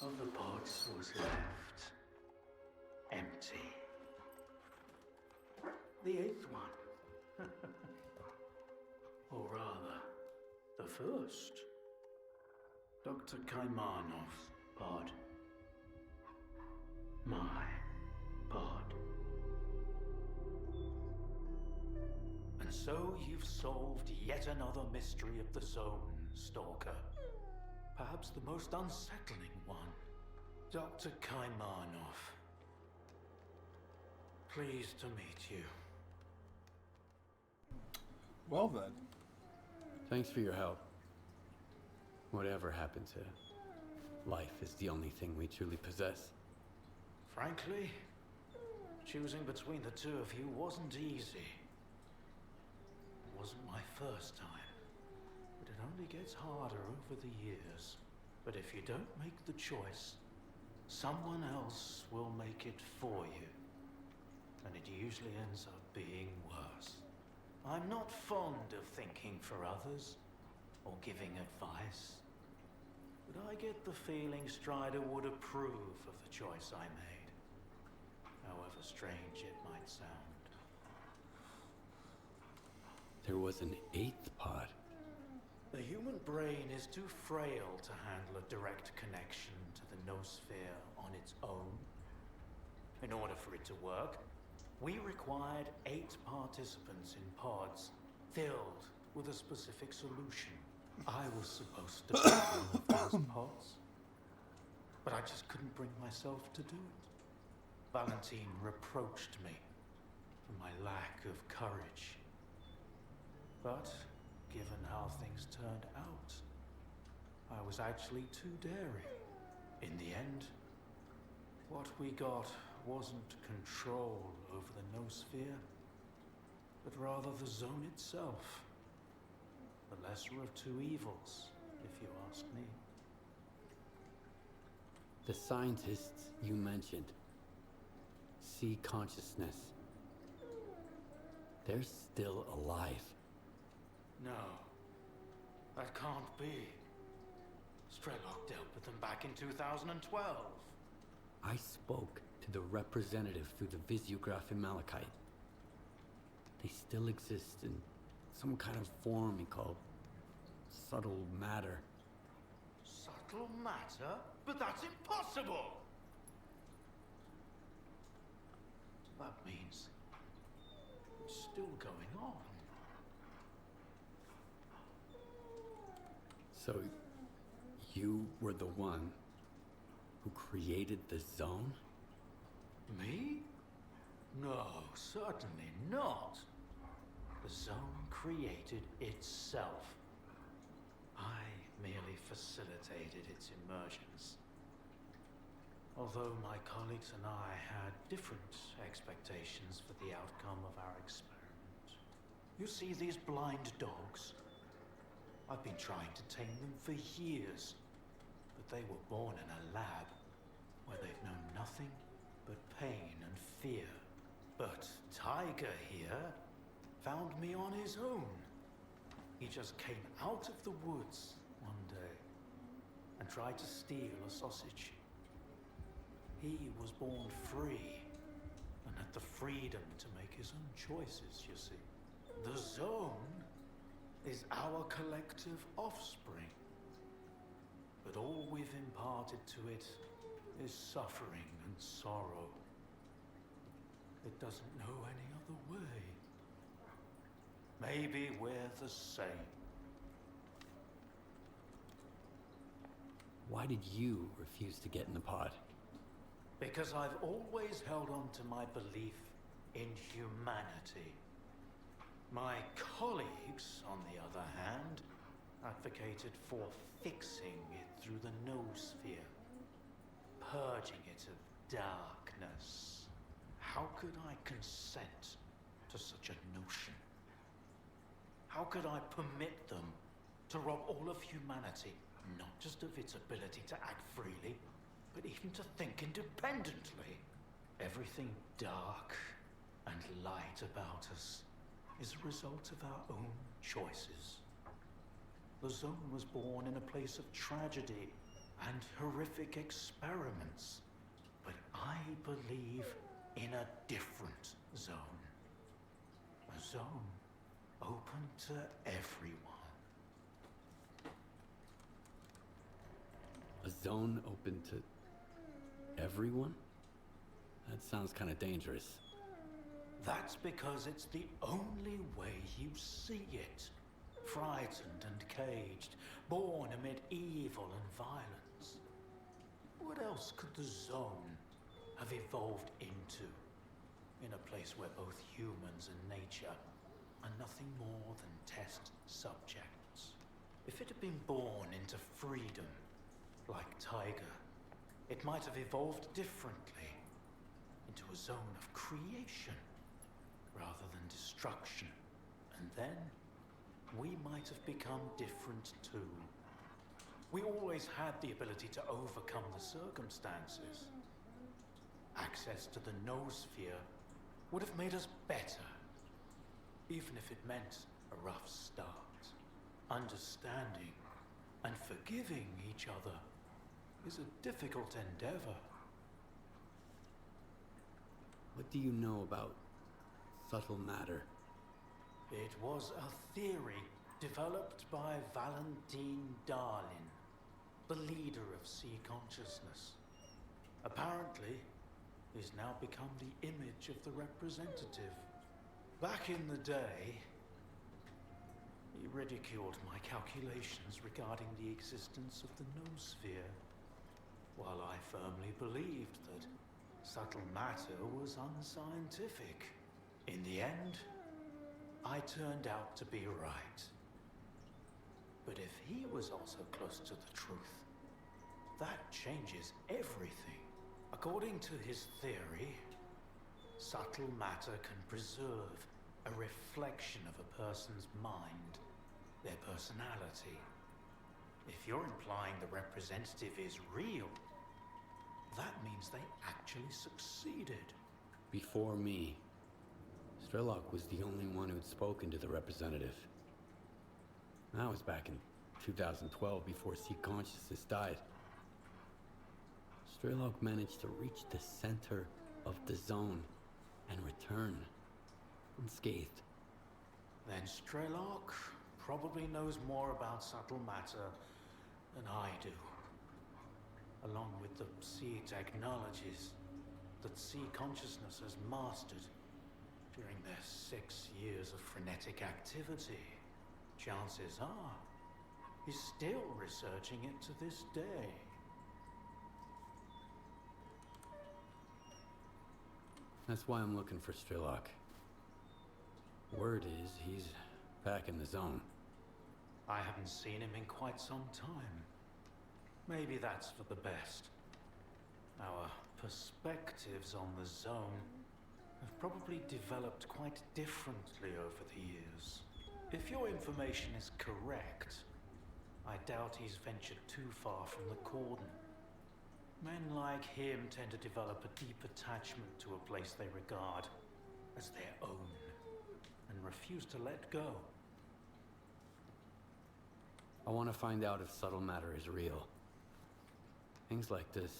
of the pods was left empty. The eighth one. Or rather, the first. Dr. Kaimanov's pod. My pod. And so you've solved yet another mystery of the Zone, Stalker. Perhaps the most unsettling one. Dr. Kaimanov. Pleased to meet you. Well then. Thanks for your help. Whatever happened to life is the only thing we truly possess. Frankly, choosing between the two of you wasn't easy. It wasn't my first time, but it only gets harder over the years. But if you don't make the choice, someone else will make it for you. And it usually ends up being worse. I'm not fond of thinking for others, or giving advice. But I get the feeling Strider would approve of the choice I made, however strange it might sound. There was an eighth pod. The human brain is too frail to handle a direct connection to the noosphere on its own. In order for it to work, we required 8 participants in pods, filled with a specific solution. I was supposed to be one of those pods, but I just couldn't bring myself to do it. Valentine reproached me for my lack of courage. But, given how things turned out, I was actually too daring. In the end, what we got wasn't control over the noosphere, but rather the zone itself. The lesser of two evils, if you ask me. The scientists you mentioned see consciousness. They're still alive. No, that can't be. Strelok dealt with them back in 2012. I spoke to the representative through the visiograph in Malachite. They still exist in some kind of form he called subtle matter. Subtle matter? But that's impossible! That means it's still going on. So, you were the one who created the zone? Me? No, certainly not. The zone created itself. I merely facilitated its emergence. Although my colleagues and I had different expectations for the outcome of our experiment. You see these blind dogs? I've been trying to tame them for years, but they were born in a lab where they've known nothing but pain and fear. But Tiger here found me on his own. He just came out of the woods one day and tried to steal a sausage. He was born free and had the freedom to make his own choices, you see. The zone is our collective offspring. But all we've imparted to it is suffering and sorrow. It doesn't know any other way. Maybe we're the same. Why did you refuse to get in the pod? Because I've always held on to my belief in humanity. My colleagues, on the other hand, advocated for fixing it through the noosphere, purging it of darkness. How could I consent to such a notion? How could I permit them to rob all of humanity, not just of its ability to act freely, but even to think independently? Everything dark and light about us is a result of our own choices. The zone was born in a place of tragedy and horrific experiments. But I believe in a different zone. A zone open to everyone. A zone open to everyone? That sounds kind of dangerous. That's because it's the only way you see it. Frightened and caged, born amid evil and violence. What else could the zone have evolved into? In a place where both humans and nature are nothing more than test subjects. If it had been born into freedom, like Tiger, it might have evolved differently, into a zone of creation, rather than destruction. And then, we might have become different too. We always had the ability to overcome the circumstances. Access to the noosphere would have made us better, even if it meant a rough start. Understanding and forgiving each other is a difficult endeavor. What do you know about subtle matter? It was a theory developed by Valentine Darlin, the leader of sea consciousness. Apparently, he's now become the image of the representative. Back in the day, he ridiculed my calculations regarding the existence of the noosphere, while I firmly believed that subtle matter was unscientific. In the end, I turned out to be right. But if he was also close to the truth, that changes everything. A According to his theory, subtle matter can preserve a reflection of a person's mind, their personality. If you're implying the representative is real, that means they actually succeeded. Before me, Strelok was the only one who'd spoken to the representative. That was back in 2012, before C Consciousness died. Strelok managed to reach the center of the zone and return unscathed. Then Strelok probably knows more about subtle matter than I do. Along with the sea technologies that sea consciousness has mastered during their 6 years of frenetic activity, chances are he's still researching it to this day. That's why I'm looking for Strelok. Word is he's back in the zone. I haven't seen him in quite some time. Maybe that's for the best. Our perspectives on the zone have probably developed quite differently over the years. If your information is correct, I doubt he's ventured too far from the cordon. Men like him tend to develop a deep attachment to a place they regard as their own and refuse to let go. I want to find out if subtle matter is real. Things like this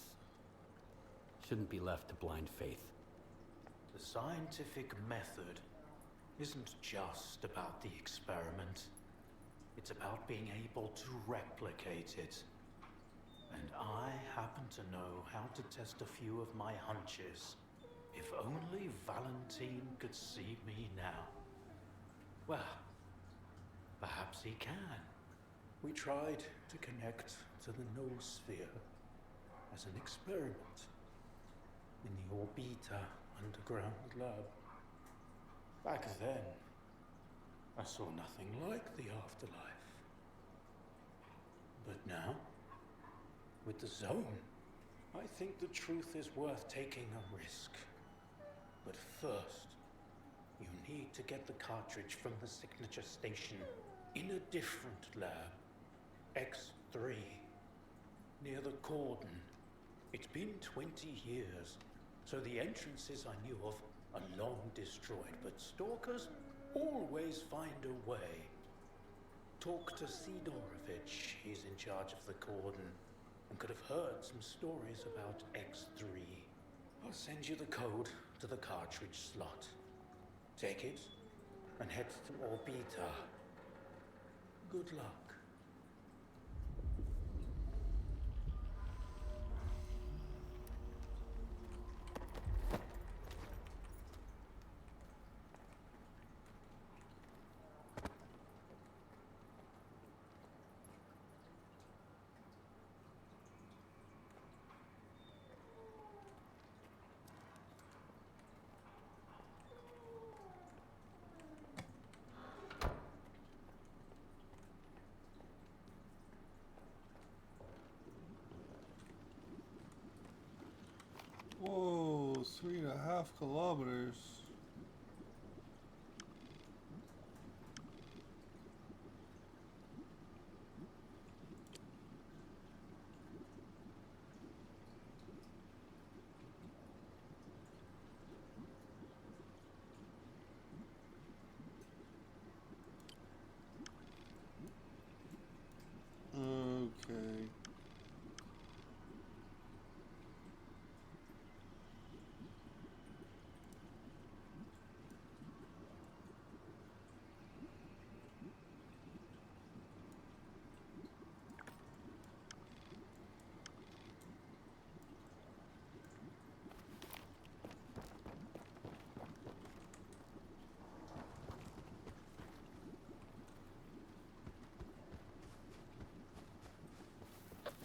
shouldn't be left to blind faith. The scientific method isn't just about the experiment. It's about being able to replicate it. And I happen to know how to test a few of my hunches. If only Valentine could see me now. Well, perhaps he can. We tried to connect to the noosphere as an experiment in the Orbita underground lab. Back then, I saw nothing like the afterlife. But now, with the zone, I think the truth is worth taking a risk. But first, you need to get the cartridge from the signature station in a different lab, X3, near the cordon. It's been 20 years, so the entrances I knew of are long destroyed, but stalkers always find a way. Talk to Sidorovich, he's in charge of the cordon, and could have heard some stories about X3. I'll send you the code to the cartridge slot. Take it, and head to Orbita. Good luck. Whoa, 3.5 kilometers. Okay.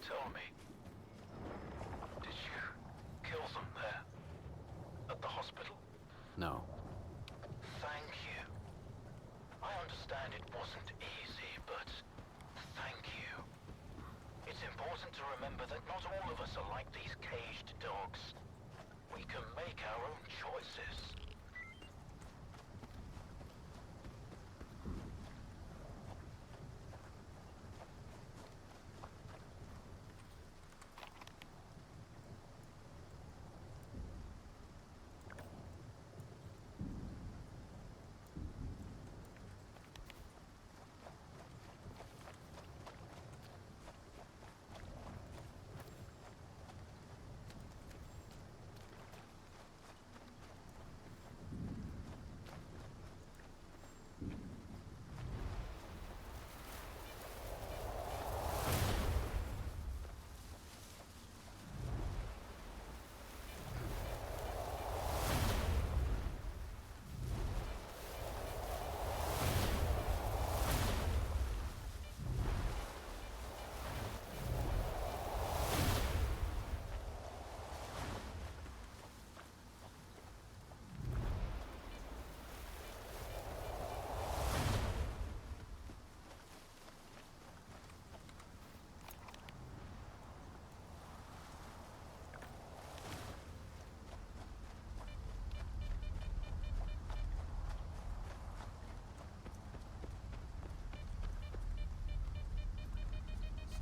Tell me, did you kill them there? At the hospital? No. Thank you. I understand it wasn't easy, but thank you. It's important to remember that not all of us are like these caged dogs. we can make our own choices.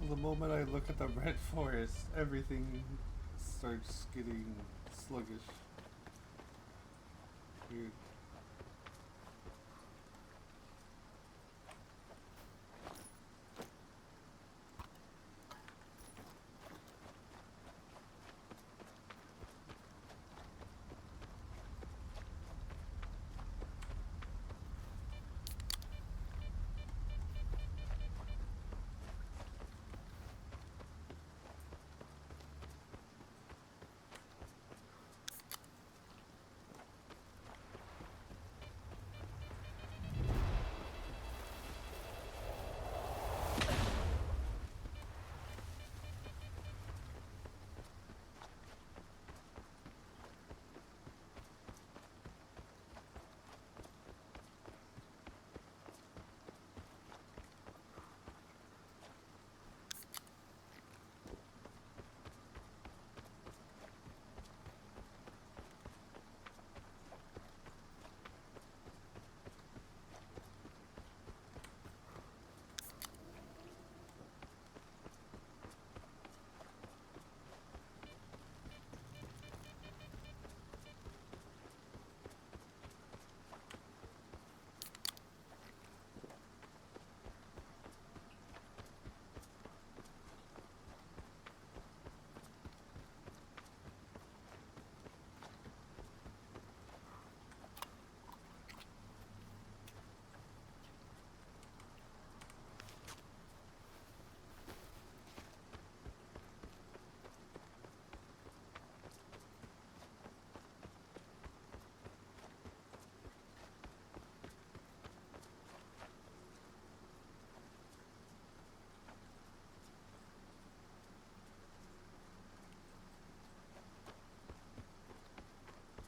So the moment I look at the red forest, everything starts getting sluggish. Weird.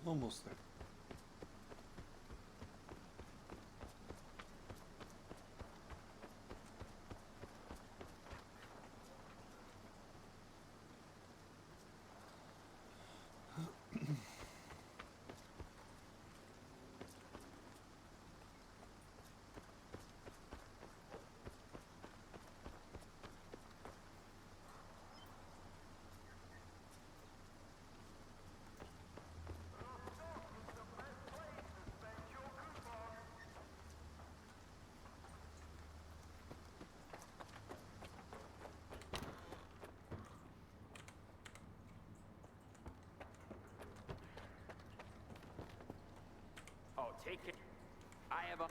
Almost there. Oh, take it. I have a...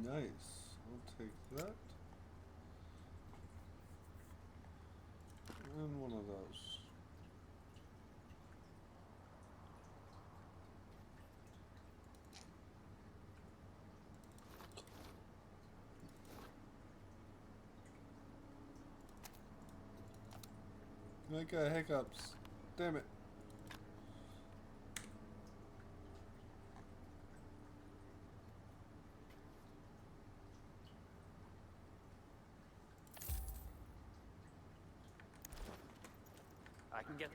Nice. I'll take that. And one of those. I got hiccups. Damn it. I can get...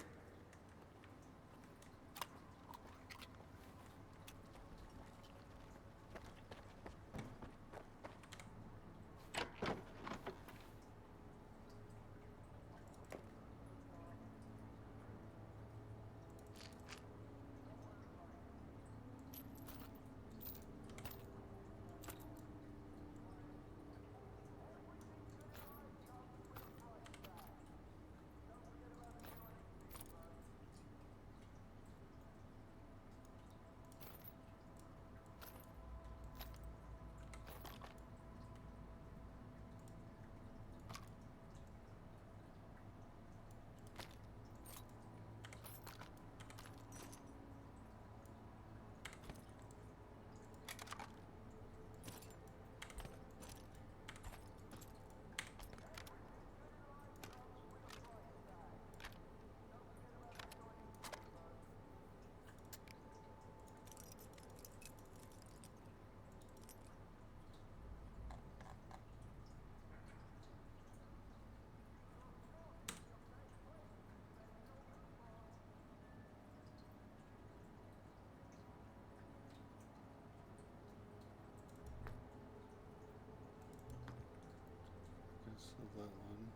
So that one.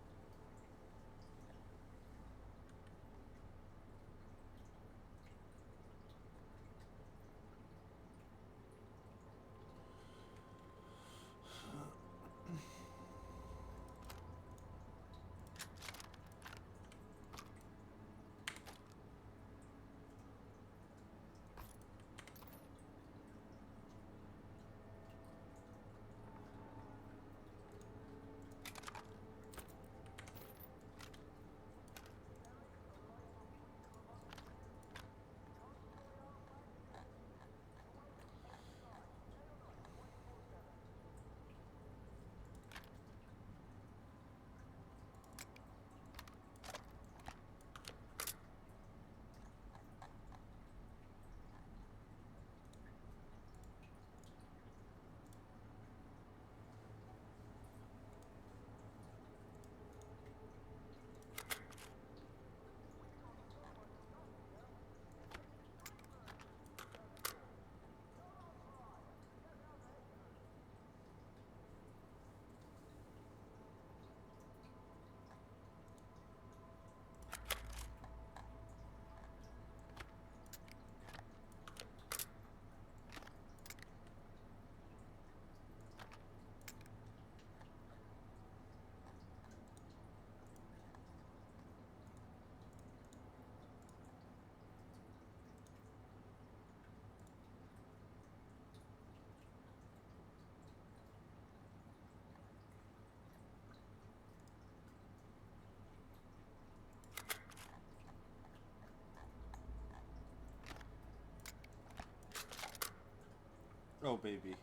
Oh, baby.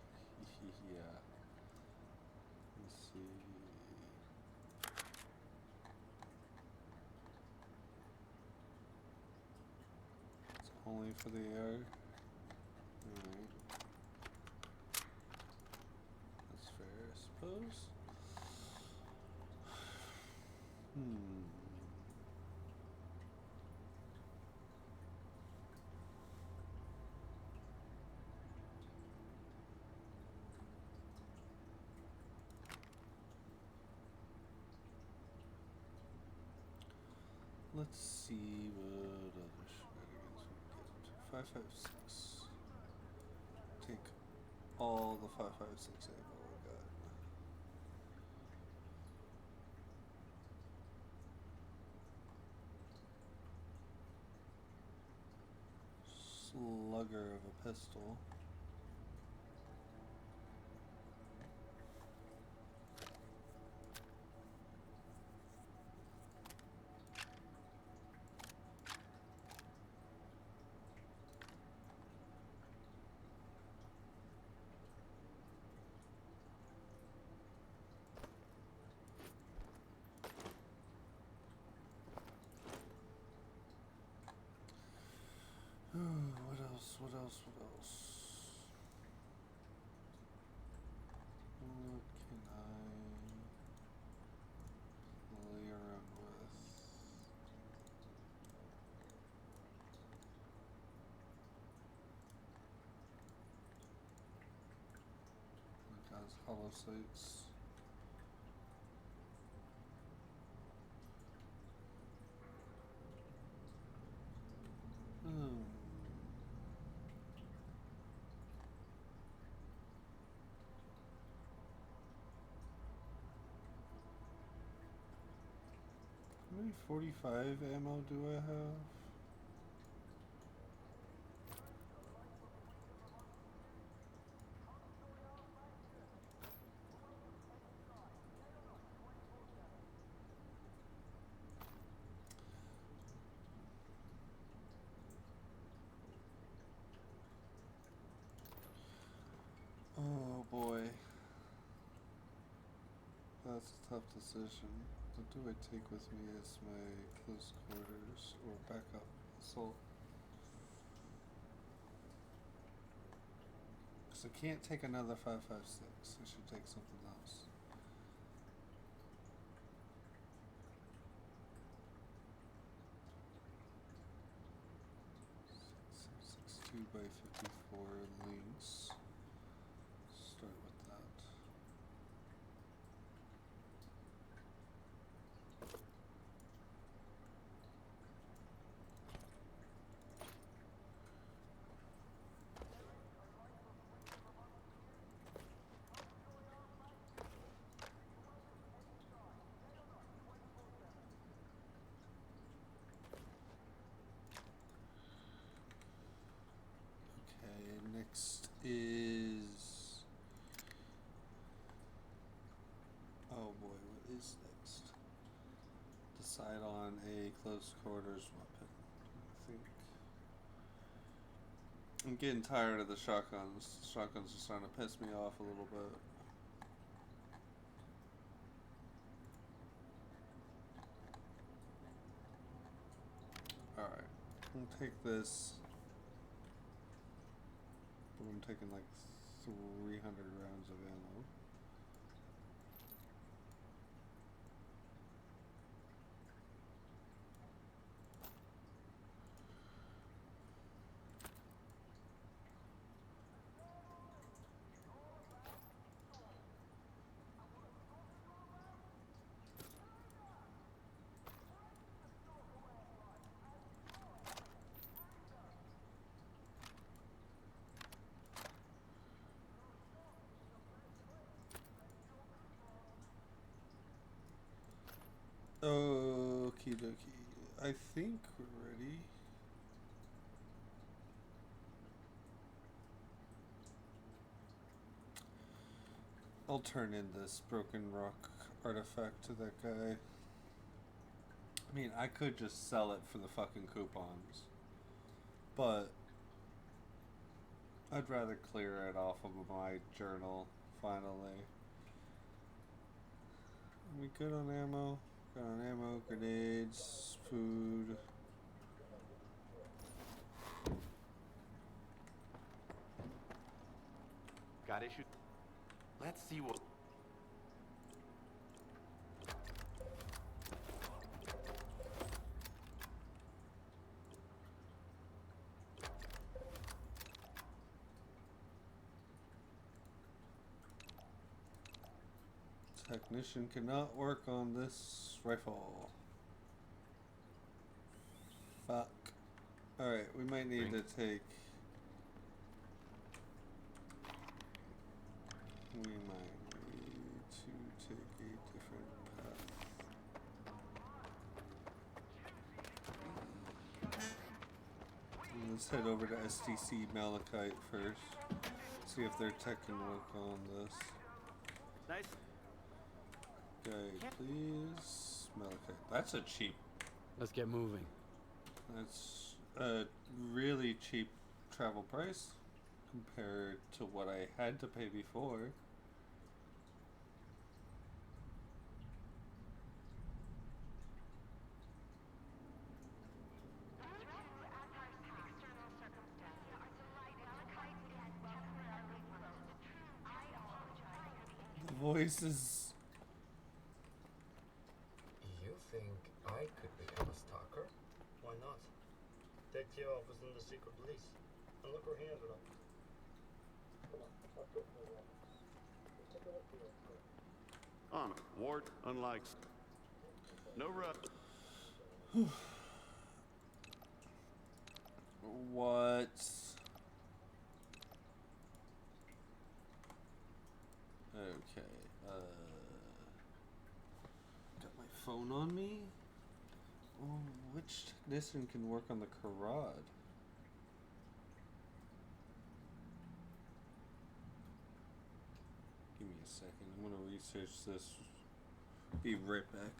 Yeah. Let's see. It's only for the air. Alright. That's fair, I suppose. Let's see what other shenanigans we get. 556. Take all the 556 ammo we got. Slugger of a pistol. What else? What else? What else? has hollow sights. How many 45 ammo do I have? Oh boy. That's a tough decision. What do I take with me as my close quarters or backup assault? Because I can't take another 5.56. I should take something else. Six 2x54 links. Start with that. Okay, next is... Oh boy, what is next? Decide on a close quarters weapon, I think. I'm getting tired of the shotguns. Shotguns are starting to piss me off a little bit. Alright, I'm gonna take this. But I'm taking like 300 rounds of ammo. Okie dokie. I think we're ready. I'll turn in this broken rock artifact to that guy. I mean, I could just sell it for the fucking coupons. But I'd rather clear it off of my journal, finally. Are we good on ammo? Good on ammo, grenades, food. Got issues? Let's see what... Technician cannot work on this rifle. Fuck. Alright, we might need to take... We might need to take a different path. Let's head over to STC Malachite first. See if their tech can work on this. Nice. Okay, please. Malachite. That's a cheap. Let's get moving. That's a really cheap travel price compared to what I had to pay before. The voices. You think I could become a stalker? Why not? Take your office in the secret police and look where he ended up. Come on, let's go for a walk. Honor, Ward, unlike... No rush. What? Okay, got my phone on me? Oh, which technician can work on the Karad? Give me a second, I'm gonna research this. Be right back.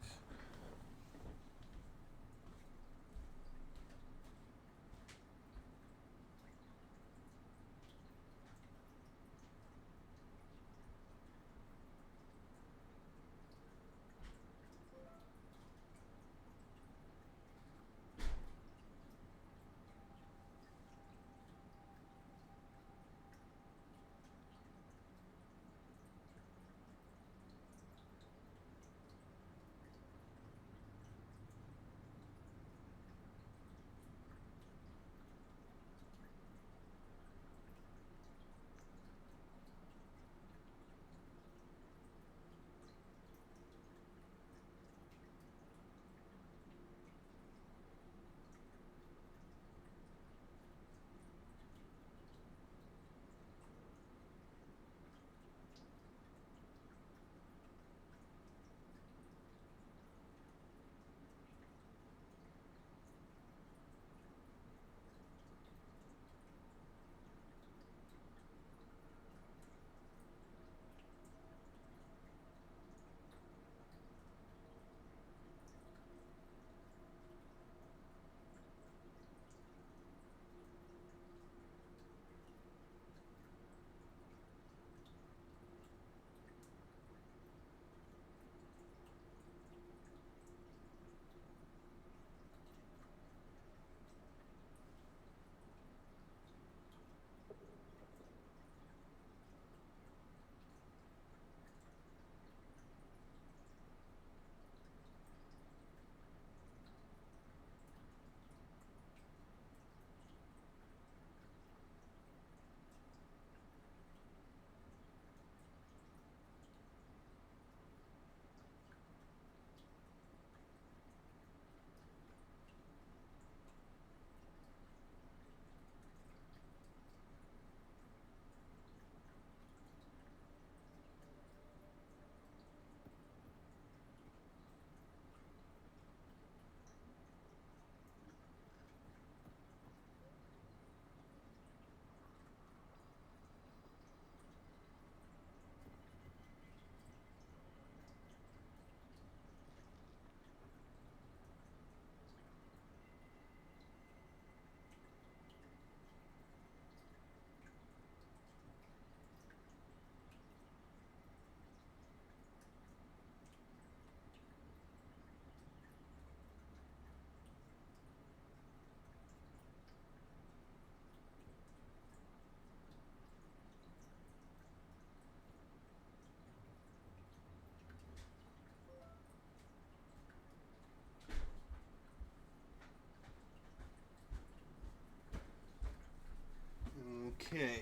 Okay.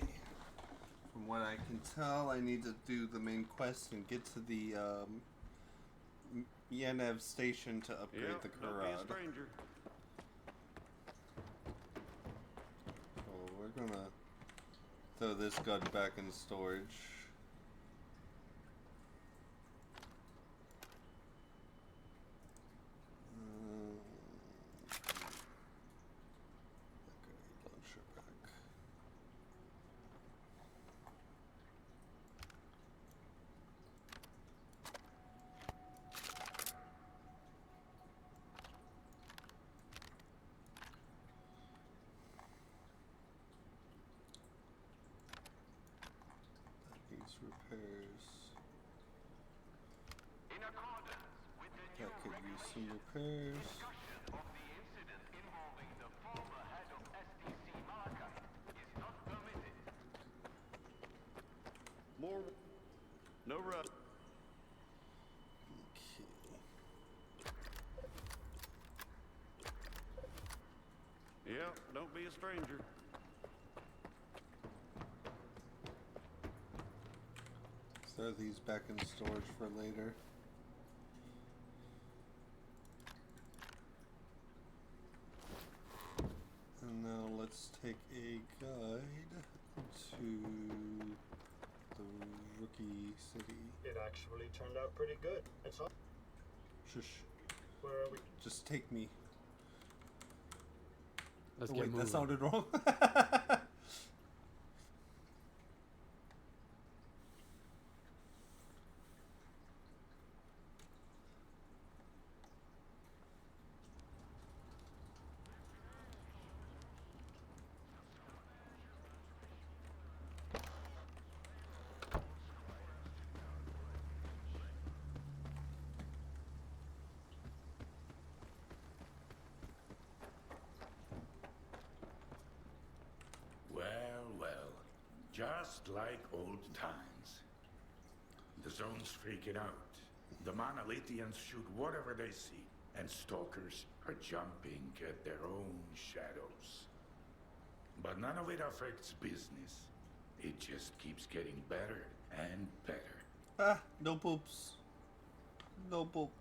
From what I can tell, I need to do the main quest and get to the Yenev station to upgrade the Don't be a Karad. stranger. So we're gonna throw this gun back in storage. Launcher back. These repairs. In accordance with the That could use some repairs. discussion of the incident involving the former head of SDC Malachi is not permitted. More... No rush. Yeah, don't be a stranger. Is throw these back in storage for later. And now let's take a guide to the rookie city. It actually turned out pretty good. It's all. Shush. Where are we? Just take me. Let's Oh, get wait, moving. that sounded wrong. Well, just like old times. The zone's freaking out. The Monolithians shoot whatever they see, and Stalkers are jumping at their own shadows. But none of it affects business. It just keeps getting better and better. Ah, no poops. No poop.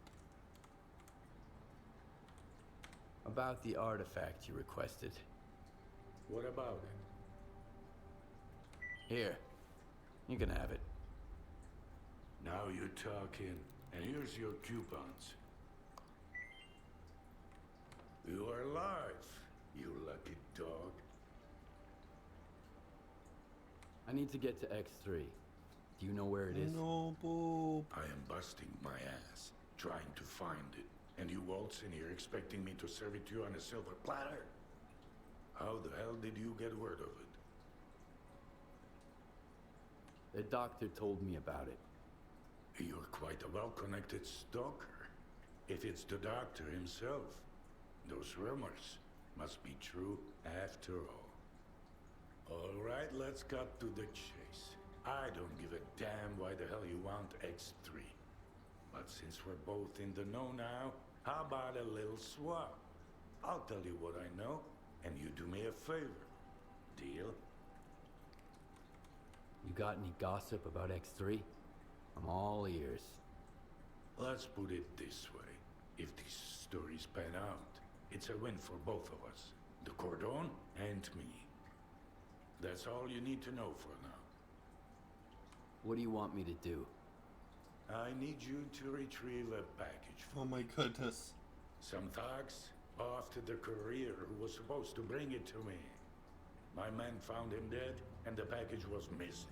About the artifact you requested. What about it? Here. You can have it. Now you're talking, and here's your coupons. You are alive, you lucky dog. I need to get to X3. Do you know where it is? No poop. I am busting my ass, trying to find it. And you waltz in here expecting me to serve it to you on a silver platter? How the hell did you get word of it? The doctor told me about it. You're quite a well-connected stalker. If it's the doctor himself, those rumors must be true after all. All right, let's cut to the chase. I don't give a damn why the hell you want X3. But since we're both in the know now, how about a little swap? I'll tell you what I know, and you do me a favor. Deal? You got any gossip about X3? I'm all ears. Let's put it this way. If these stories pan out, it's a win for both of us. The Cordon and me. That's all you need to know for now. What do you want me to do? I need you to retrieve a package. Oh my goodness. Some thugs off to the courier who was supposed to bring it to me. My men found him dead, and the package was missing.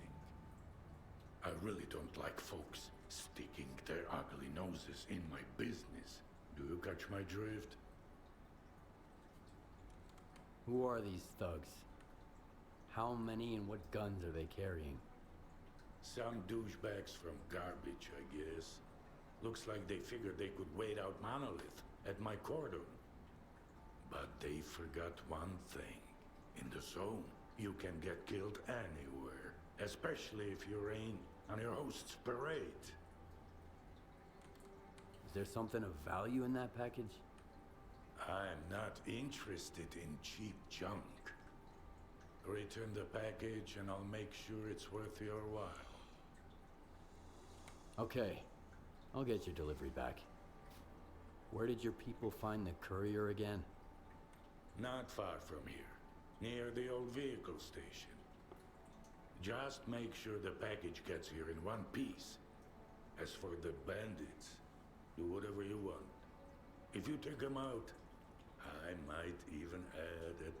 I really don't like folks sticking their ugly noses in my business. Do you catch my drift? Who are these thugs? How many and what guns are they carrying? Some douchebags from garbage, I guess. Looks like they figured they could wait out Monolith at my cordon. But they forgot one thing. In the zone, you can get killed anywhere, especially if you rain on your host's parade. Is there something of value in that package? I'm not interested in cheap junk. Return the package and I'll make sure it's worth your while. Okay, I'll get your delivery back. Where did your people find the courier again? Not far from here, near the old vehicle station. Just make sure the package gets here in one piece. As for the bandits, do whatever you want. If you take them out, I might even add a tip.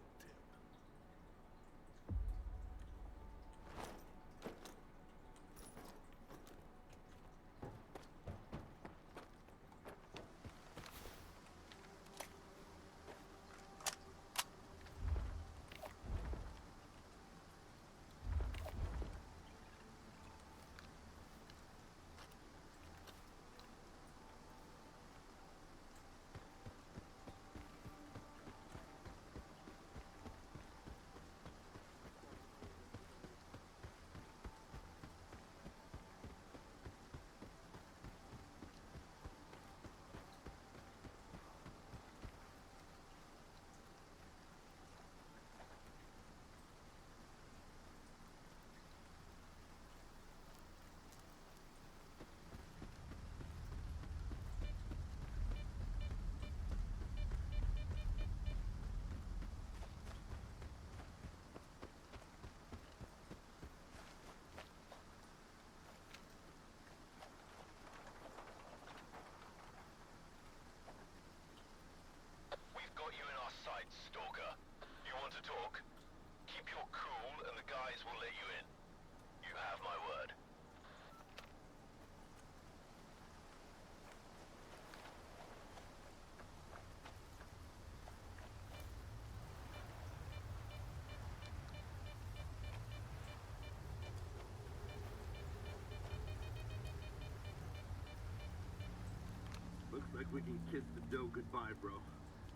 like we can kiss the dough goodbye, bro.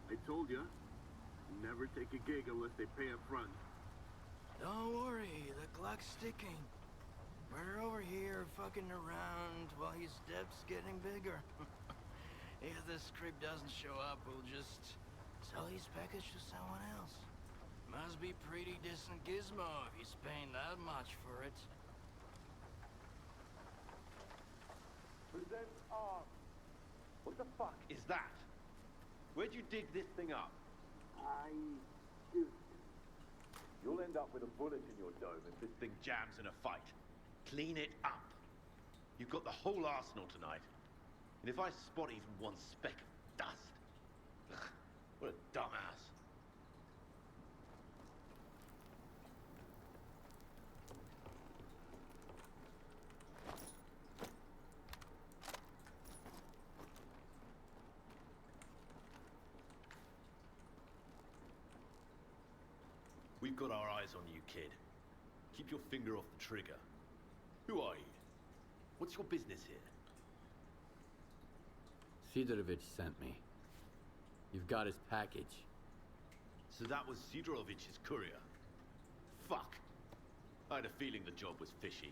I told ya, never take a gig unless they pay up front. Don't worry, the clock's ticking. We're over here fucking around while his debt's getting bigger. If the script doesn't show up, we'll just sell his package to someone else. Must be pretty decent gizmo if he's paying that much for it. Present arms. What the fuck is that? Where'd you dig this thing up? You'll end up with a bullet in your dome if this thing jams in a fight. Clean it up. You've got the whole arsenal tonight. And if I spot even one speck of dust... Ugh, what a dumbass. We've got our eyes on you, kid. Keep your finger off the trigger. Who are you? What's your business here? Sidorovich sent me. You've got his package. So that was Sidorovich's courier. Fuck. I had a feeling the job was fishy.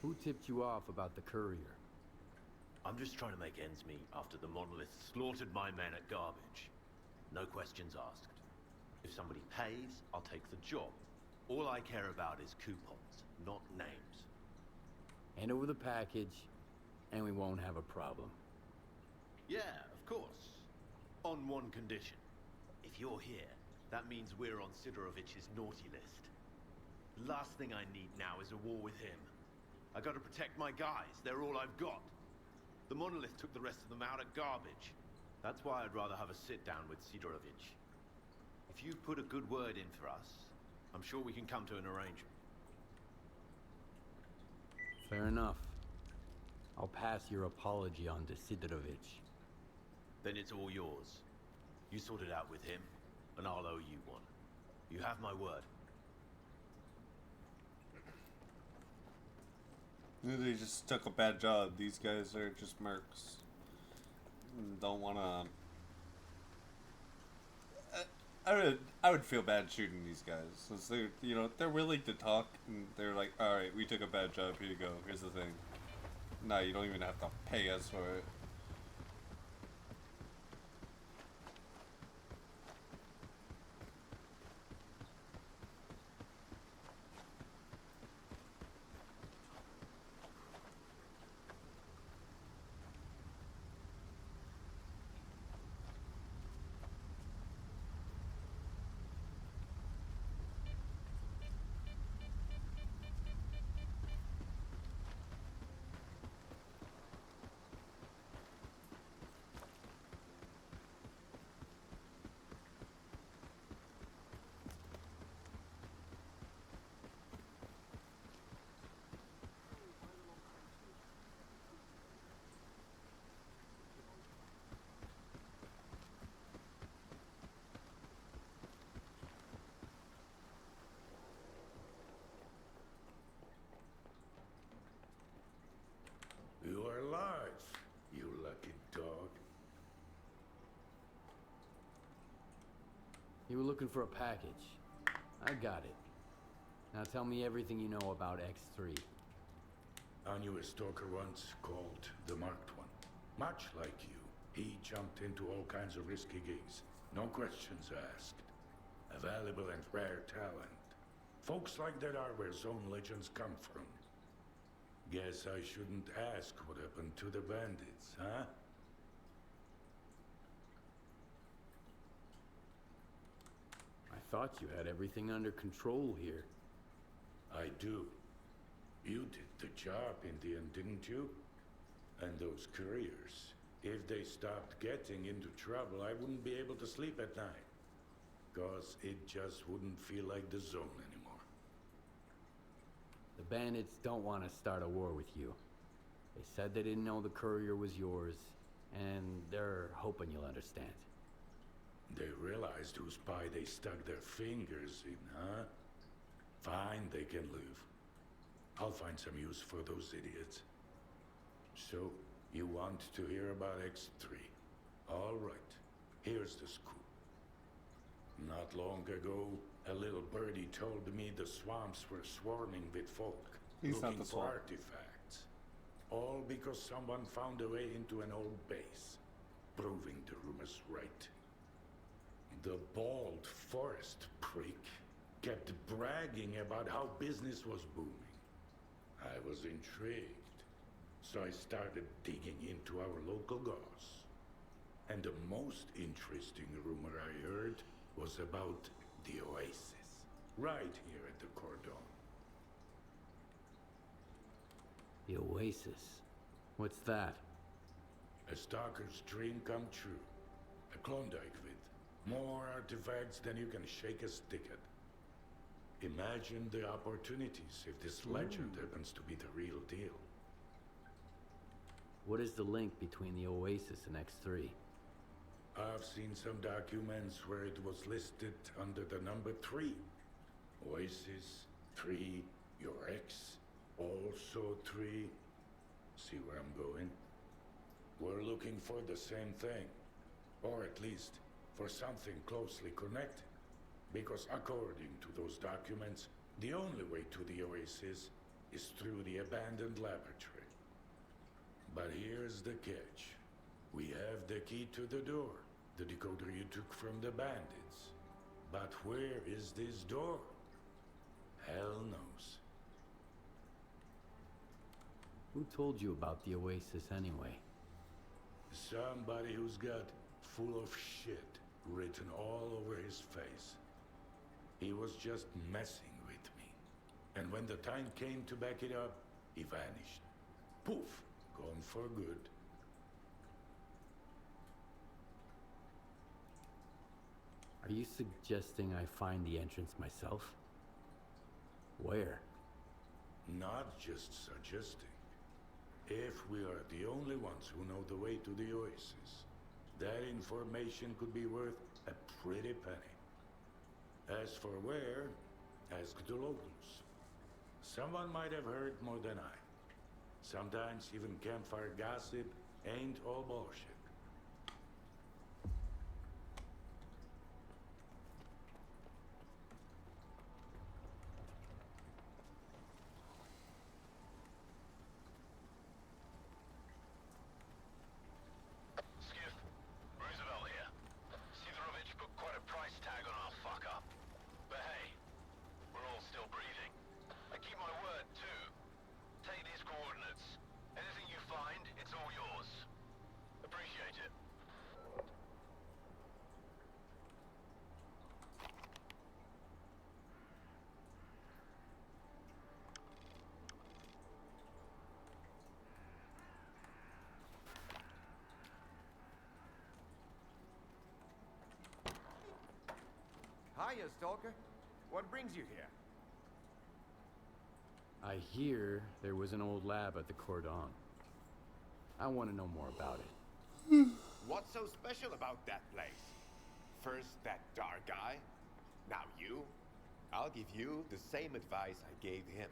Who tipped you off about the courier? I'm just trying to make ends meet after the monoliths slaughtered my men at Garbage. No questions asked. If somebody pays, I'll take the job. All I care about is coupons, not names. Hand over the package, and we won't have a problem. Yeah, of course. On one condition. If you're here, that means we're on Sidorovich's naughty list. The last thing I need now is a war with him. I gotta protect my guys, they're all I've got. The monolith took the rest of them out at Garbage. That's why I'd rather have a sit-down with Sidorovich. If you put a good word in for us, I'm sure we can come to an arrangement. Fair enough. I'll pass your apology on to Sidorovich. Then it's all yours. You sort it out with him, and I'll owe you one. You have my word. They just took a bad job. These guys are just mercs. Don't wanna... I would feel bad shooting these guys. Since they're, you know, they're willing to talk, and they're like, alright, we took a bad job, here you go, here's the thing. No, you don't even have to pay us for it. You are alive, you lucky dog. You were looking for a package. I got it. Now tell me everything you know about X3. I knew a stalker once called the Marked One. Much like you, he jumped into all kinds of risky gigs. No questions asked. A valuable and rare talent. Folks like that are where zone legends come from. Guess I shouldn't ask what happened to the bandits, huh? I thought you had everything under control here. I do. You did the job in the end, didn't you? And those couriers. If they stopped getting into trouble, I wouldn't be able to sleep at night. 'Cause it just wouldn't feel like the zone anymore. The bandits don't want to start a war with you. They said they didn't know the courier was yours, and they're hoping you'll understand. They realized whose pie they stuck their fingers in, huh? Fine, they can leave. I'll find some use for those idiots. So, You want to hear about X3? All right, here's the scoop. Not long ago, a little birdie told me the swamps were swarming with folk He's not looking the for swamp. artifacts. All because someone found a way into an old base, proving the rumors right. The bald forest prick kept bragging about how business was booming. I was intrigued, so I started digging into our local goss. And the most interesting rumor I heard was about the Oasis, right here at the Cordon. The Oasis? What's that? A stalker's dream come true. A Klondike with more artifacts than you can shake a stick at. Imagine the opportunities if this legend happens to be the real deal. What is the link between the Oasis and X3? I've seen some documents where it was listed under the number 3. Oasis, 3, your ex, also 3. See where I'm going? We're looking for the same thing. Or at least, for something closely connected. Because according to those documents, the only way to the Oasis is through the abandoned laboratory. But here's the catch. We have the key to the door, the decoder you took from the bandits. But where is this door? Hell knows. Who told you about the Oasis anyway? Somebody who's got full of shit written all over his face. He was just messing with me. And when the time came to back it up, he vanished. Poof, gone for good. Are you suggesting I find the entrance myself? Where? Not just suggesting. If we are the only ones who know the way to the Oasis, that information could be worth a pretty penny. As for where, ask the locals. Someone might have heard more than I. Sometimes even campfire gossip ain't all bullshit. Skiff, Roosevelt here. Sidorovich put quite a price tag on our fuck up. But hey, we're all still breathing. I keep my word, too. Take these coordinates. Anything you find, it's all yours. Appreciate it. Hiya, Stalker. What brings you here? I hear there was an old lab at the Cordon. I want to know more about it. What's so special about that place? First, that dark guy. Now you. I'll give you the same advice I gave him.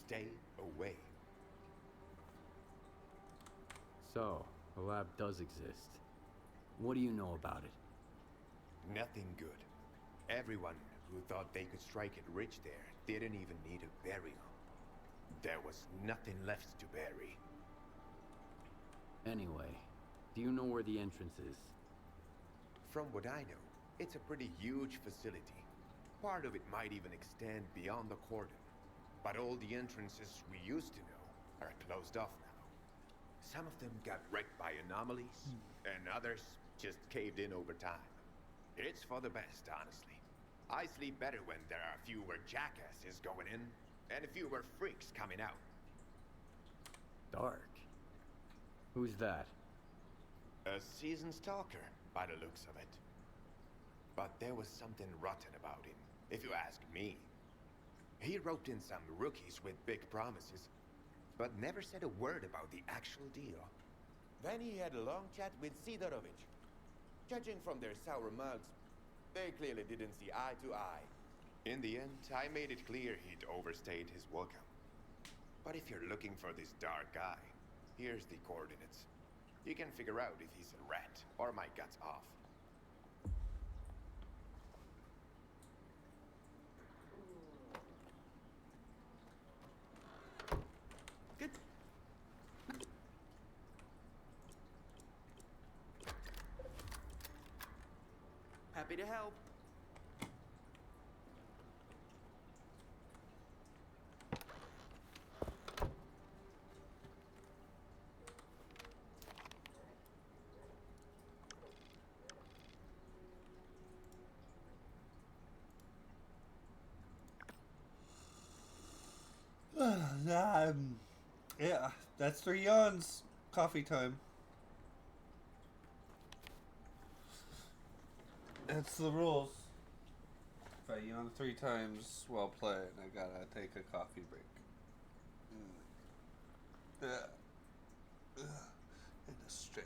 Stay away. So, the lab does exist. What do you know about it? Nothing good. Everyone who thought they could strike it rich there didn't even need a burial. There was nothing left to bury. Anyway, do you know where the entrance is? From what I know, it's a pretty huge facility. Part of it might even extend beyond the cordon. But all the entrances we used to know are closed off now. Some of them got wrecked by anomalies, and others just caved in over time. It's for the best, honestly. I sleep better when there are fewer jackasses going in, and fewer freaks coming out. Dark? Who's that? A seasoned stalker, by the looks of it. But there was something rotten about him, if you ask me. He roped in some rookies with big promises, but never said a word about the actual deal. Then he had a long chat with Sidorovich. Judging from their sour mugs, they clearly didn't see eye to eye. In the end, I made it clear he'd overstayed his welcome. But if you're looking for this dark guy, Here's the coordinates. You can figure out if he's a rat or my guts off. Good. Happy to help. Yeah, that's 3 yawns. Coffee time. That's the rules. If I yawn 3 times while playing, I gotta take a coffee break. And a stretch.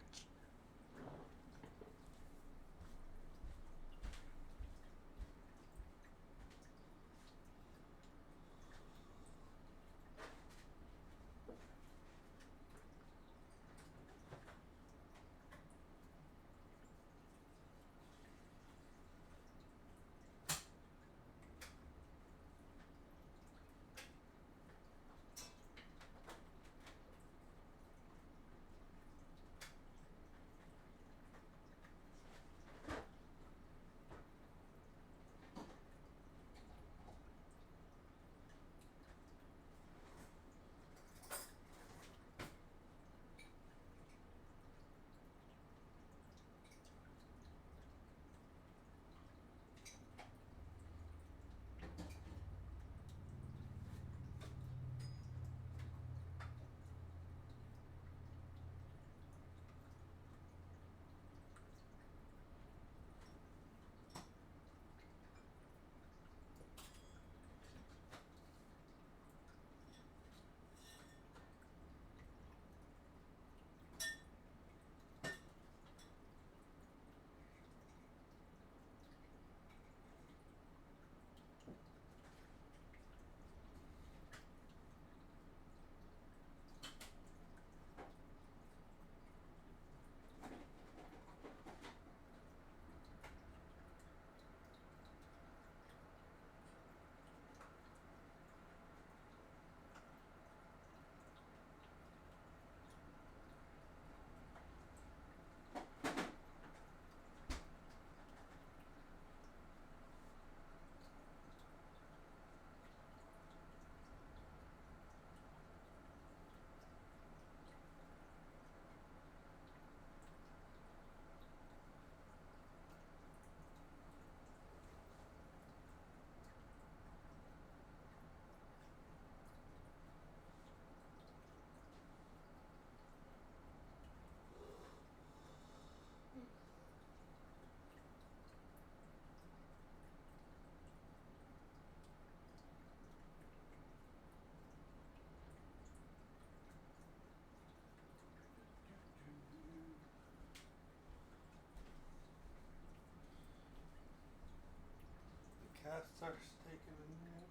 Cat starts taking a nap.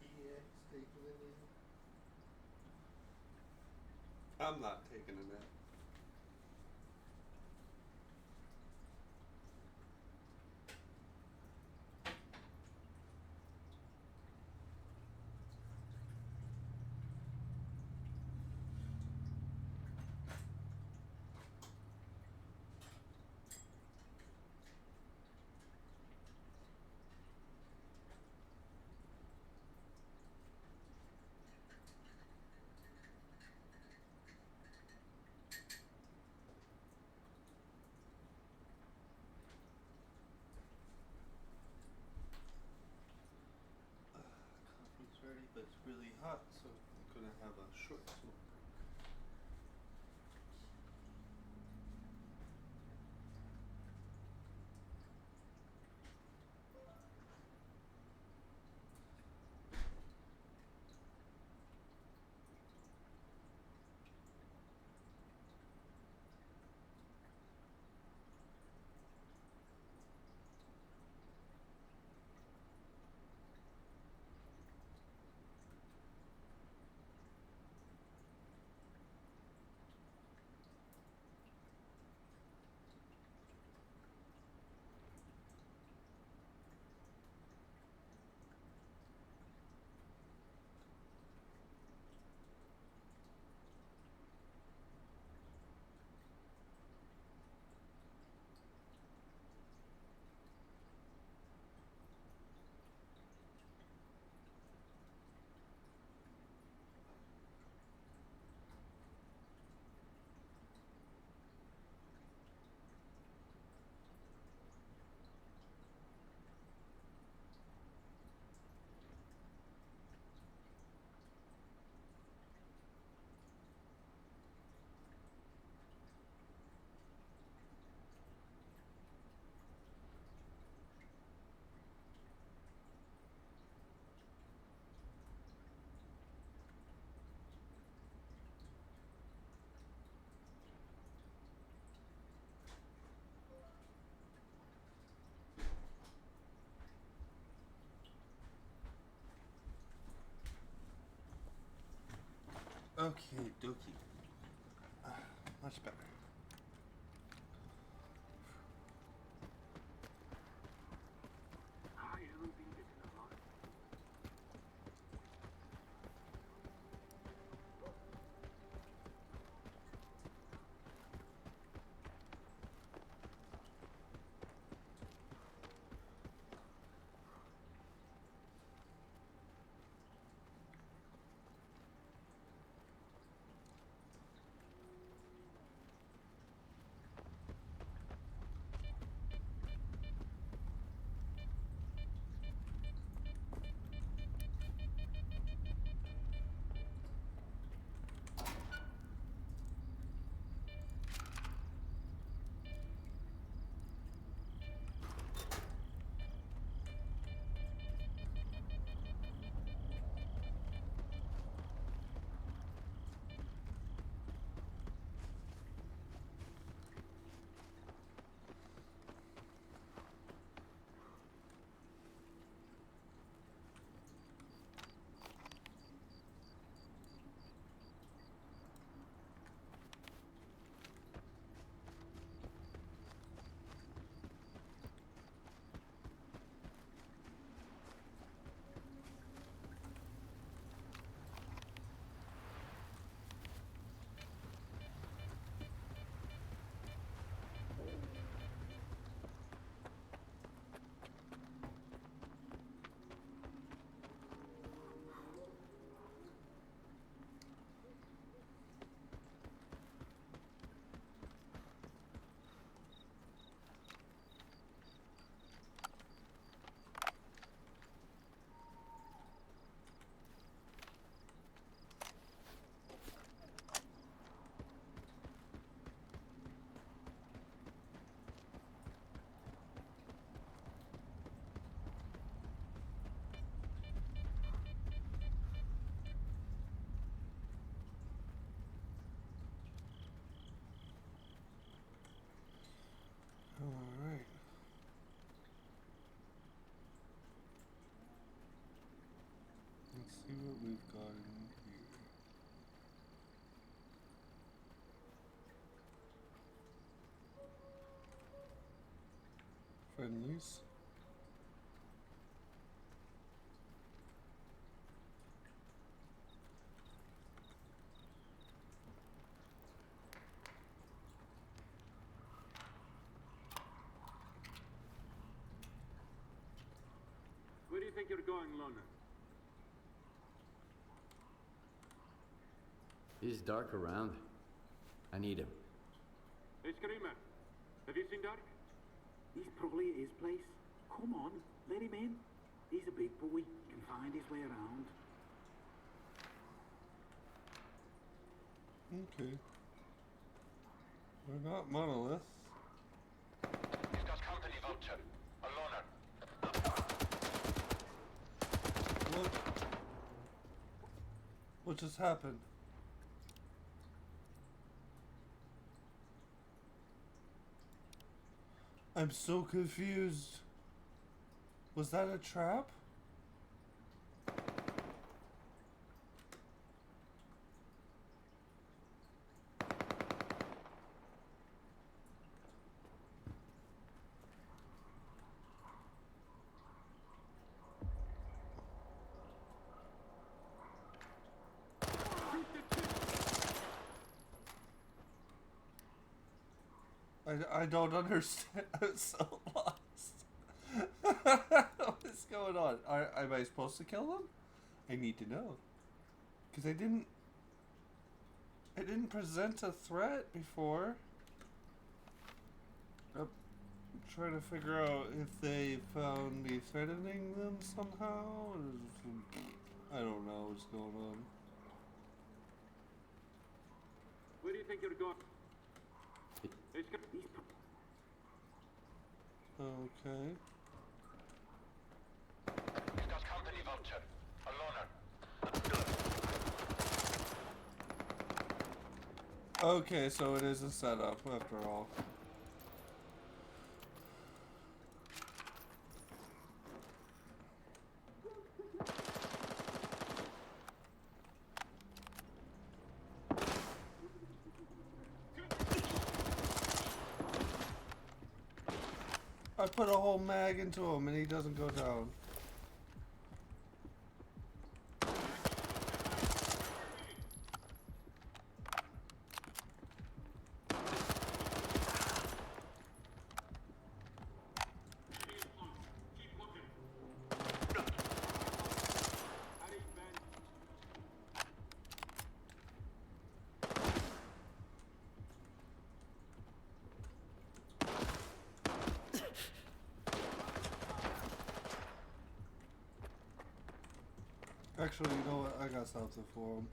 EX taking a nap. I'm not taking a nap. Coffee's ready, but it's really hot, so I'm gonna have a short smoke break. Okay, dokie. Much better. I haven't been getting a lot. Alright. Let's see what we've got in here. Friendlies. Where do you think you're going, Loner? Is Dark around? I need him. Hey, Screamer. Have you seen Dark? He's probably at his place. Come on, let him in. He's a big boy. He can find his way around. Okay. We're not monolith. He's got company, Vulture. A loner. What just happened? I'm so confused. Was that a trap? I don't understand. I'm so lost. What's going on? Am I supposed to kill them? I need to know. Because I didn't present a threat before. I'm trying to figure out if they found me threatening them somehow. I don't know what's going on. Where do you think you're going? Okay. He's got company, Vulture. A loner. Okay, so it is a setup after all. I put a whole mag into him and he doesn't go down. Actually, you know what? I got something for him.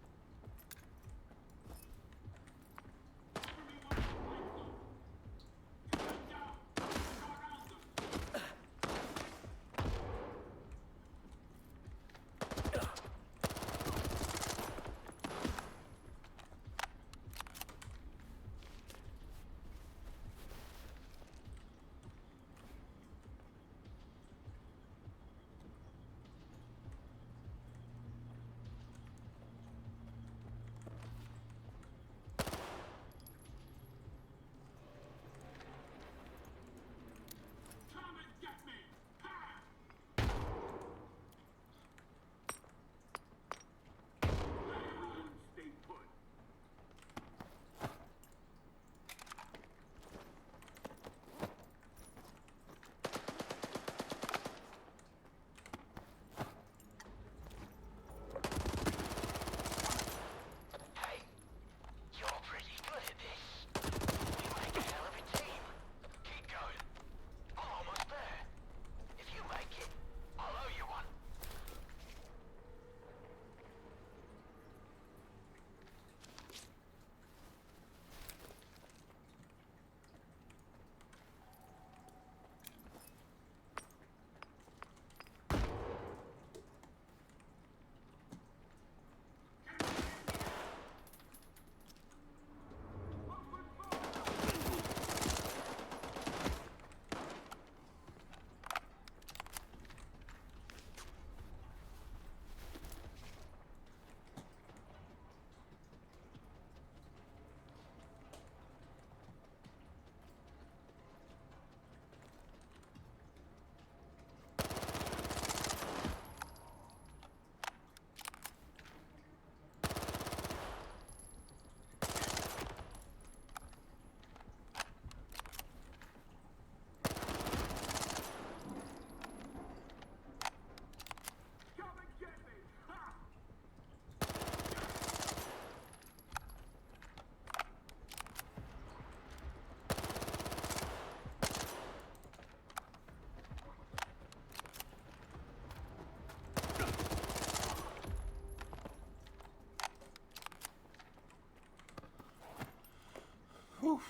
Whew.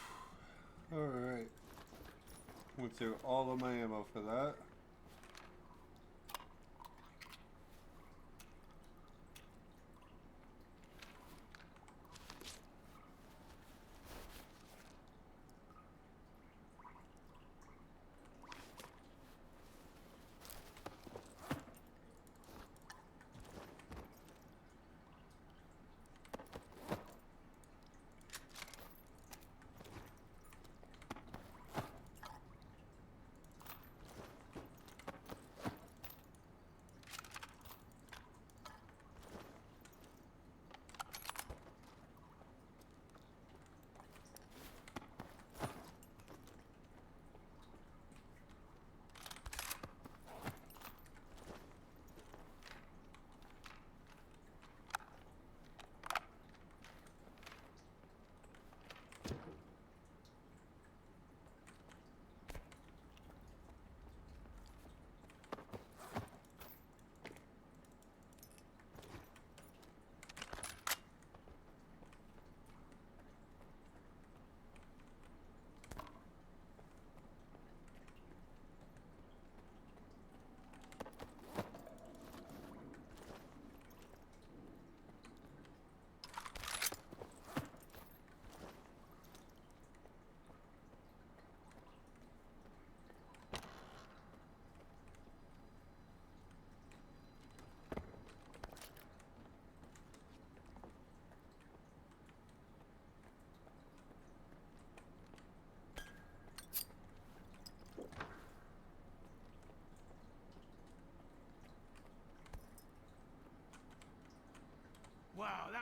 Alright. Went through all of my ammo for that.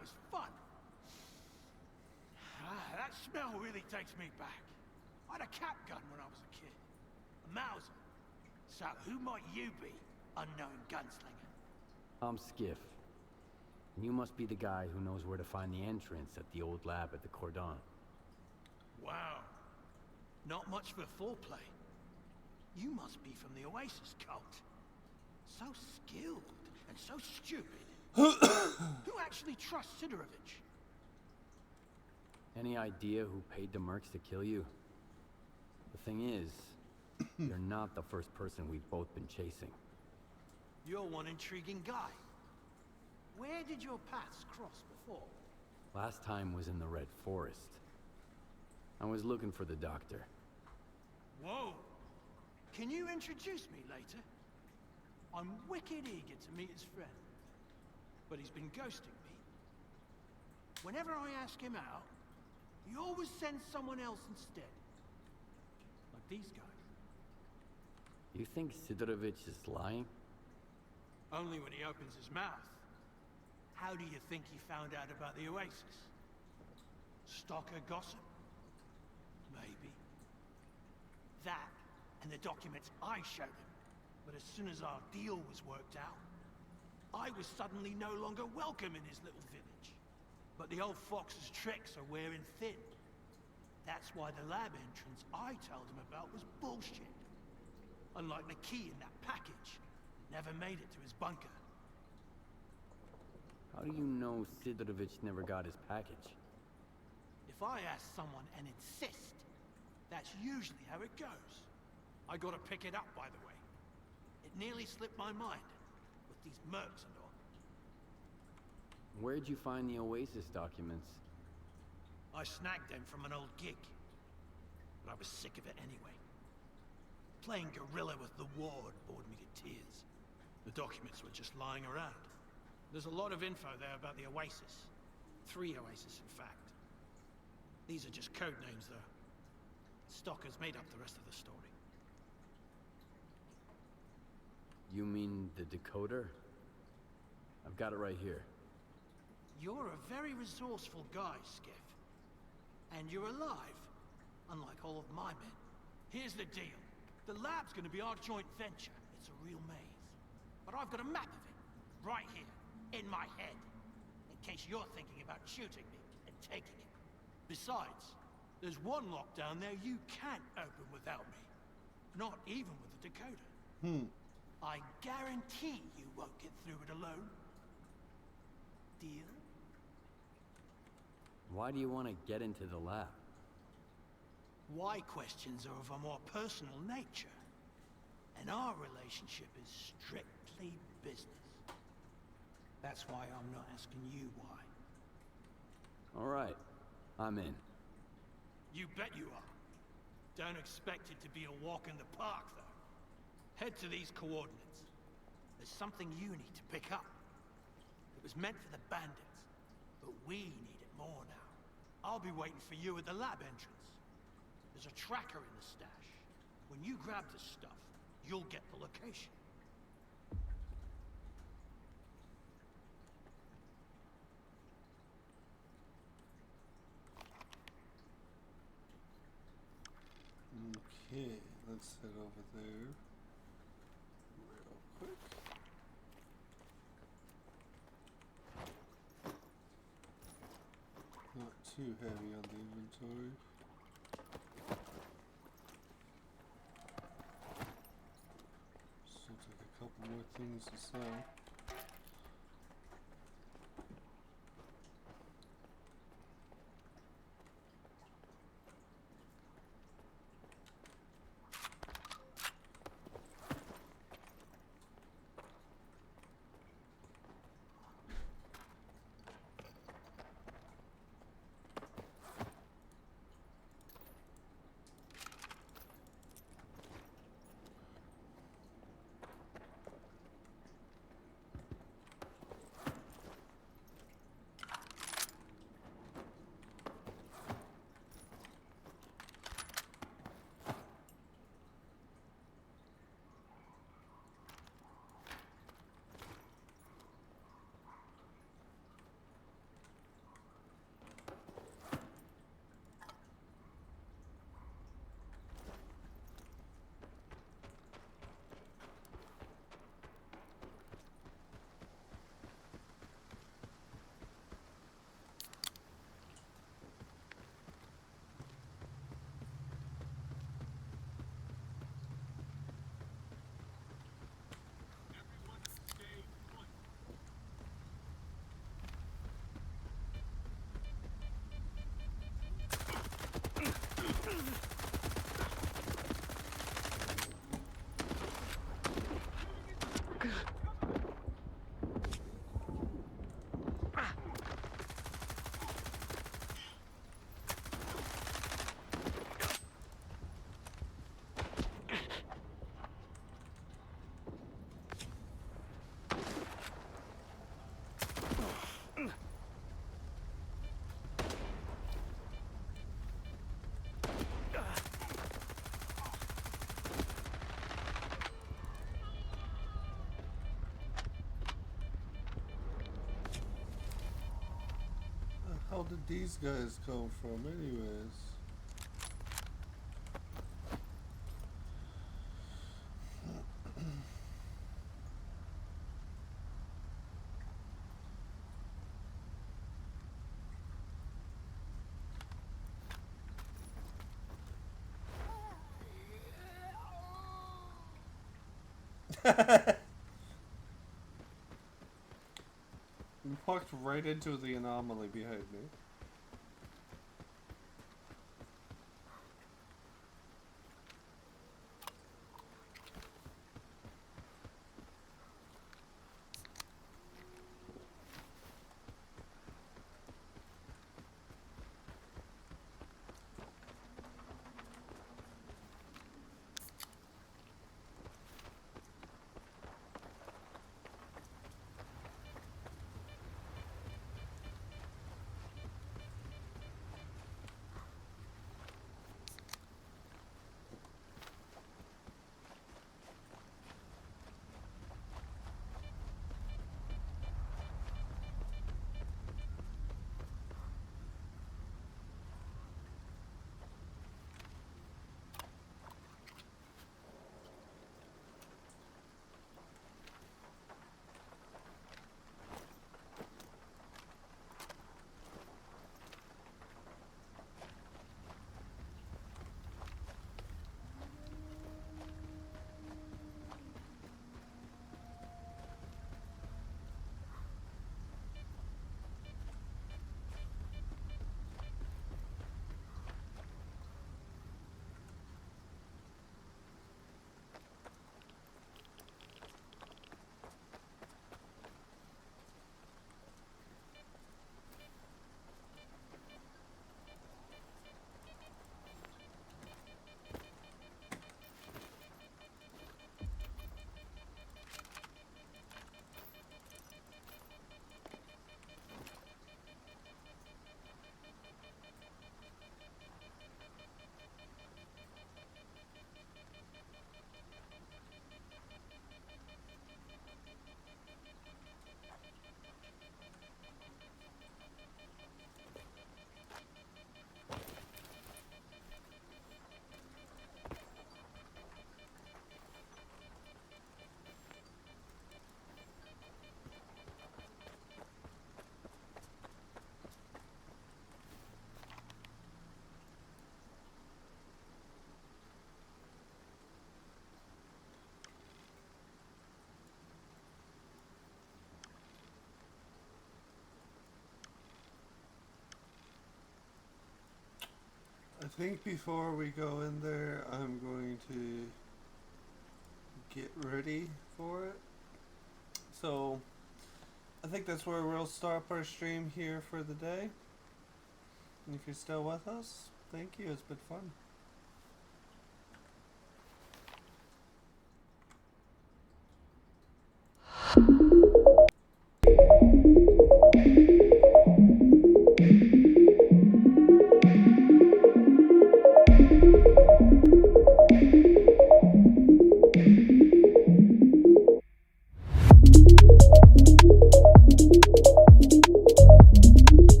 was fun. That smell really takes me back. I had a cap gun when I was a kid. A Mauser. So who might you be, unknown gunslinger? I'm Skiff. And you must be the guy who knows where to find the entrance at the old lab at the Cordon. Wow. Not much for foreplay. You must be from the Oasis cult. So skilled and so stupid. Who actually trusts Sidorovich? Any idea who paid the mercs to kill you? The thing is, you're not the first person we've both been chasing. You're one intriguing guy. Where did your paths cross before? Last time was in the Red Forest. I was looking for the doctor. Whoa! Can you introduce me later? I'm wicked eager to meet his friend. But he's been ghosting me. Whenever I ask him out, he always sends someone else instead. Like these guys. You think Sidorovich is lying? Only when he opens his mouth. How do you think he found out about the Oasis? Stalker gossip? Maybe. That, and the documents I showed him. But as soon as our deal was worked out, I was suddenly no longer welcome in his little village. But the old fox's tricks are wearing thin. That's why the lab entrance I told him about was bullshit. Unlike the key in that package, it never made it to his bunker. How do you know Sidorovich never got his package? If I ask someone and insist, that's usually how it goes. I gotta pick it up, by the way. It nearly slipped my mind, with these mercs and all. Where'd you find the Oasis documents? I snagged them from an old gig. But I was sick of it anyway. Playing gorilla with the ward bored me to tears. The documents were just lying around. There's a lot of info there about the Oasis. 3 Oasis, in fact. These are just code names, though. Stalker's made up the rest of the story. You mean the decoder? I've got it right here. You're a very resourceful guy, Skiff. And you're alive, unlike all of my men. Here's the deal. The lab's gonna be our joint venture. It's a real maze. But I've got a map of it, right here, in my head. In case you're thinking about shooting me and taking it. Besides, there's one lock down there you can't open without me. Not even with the decoder. I guarantee you won't get through it alone. Deal? Why do you want to get into the lab? Why questions are of a more personal nature. And our relationship is strictly business. That's why I'm not asking you why. All right, I'm in. You bet you are. Don't expect it to be a walk in the park, though. Head to these coordinates. There's something you need to pick up. It was meant for the bandits, but we need it more now. I'll be waiting for you at the lab entrance. There's a tracker in the stash. When you grab the stuff, you'll get the location. Okay, let's head over there real quick. Not too heavy on the inventory. Still take a couple more things to sell. hell did these guys come from, anyways? You walked right into the anomaly behind me. I think before we go in there, I'm going to get ready for it. So, I think that's where we'll stop our stream here for the day. And if you're still with us, thank you. It's been fun.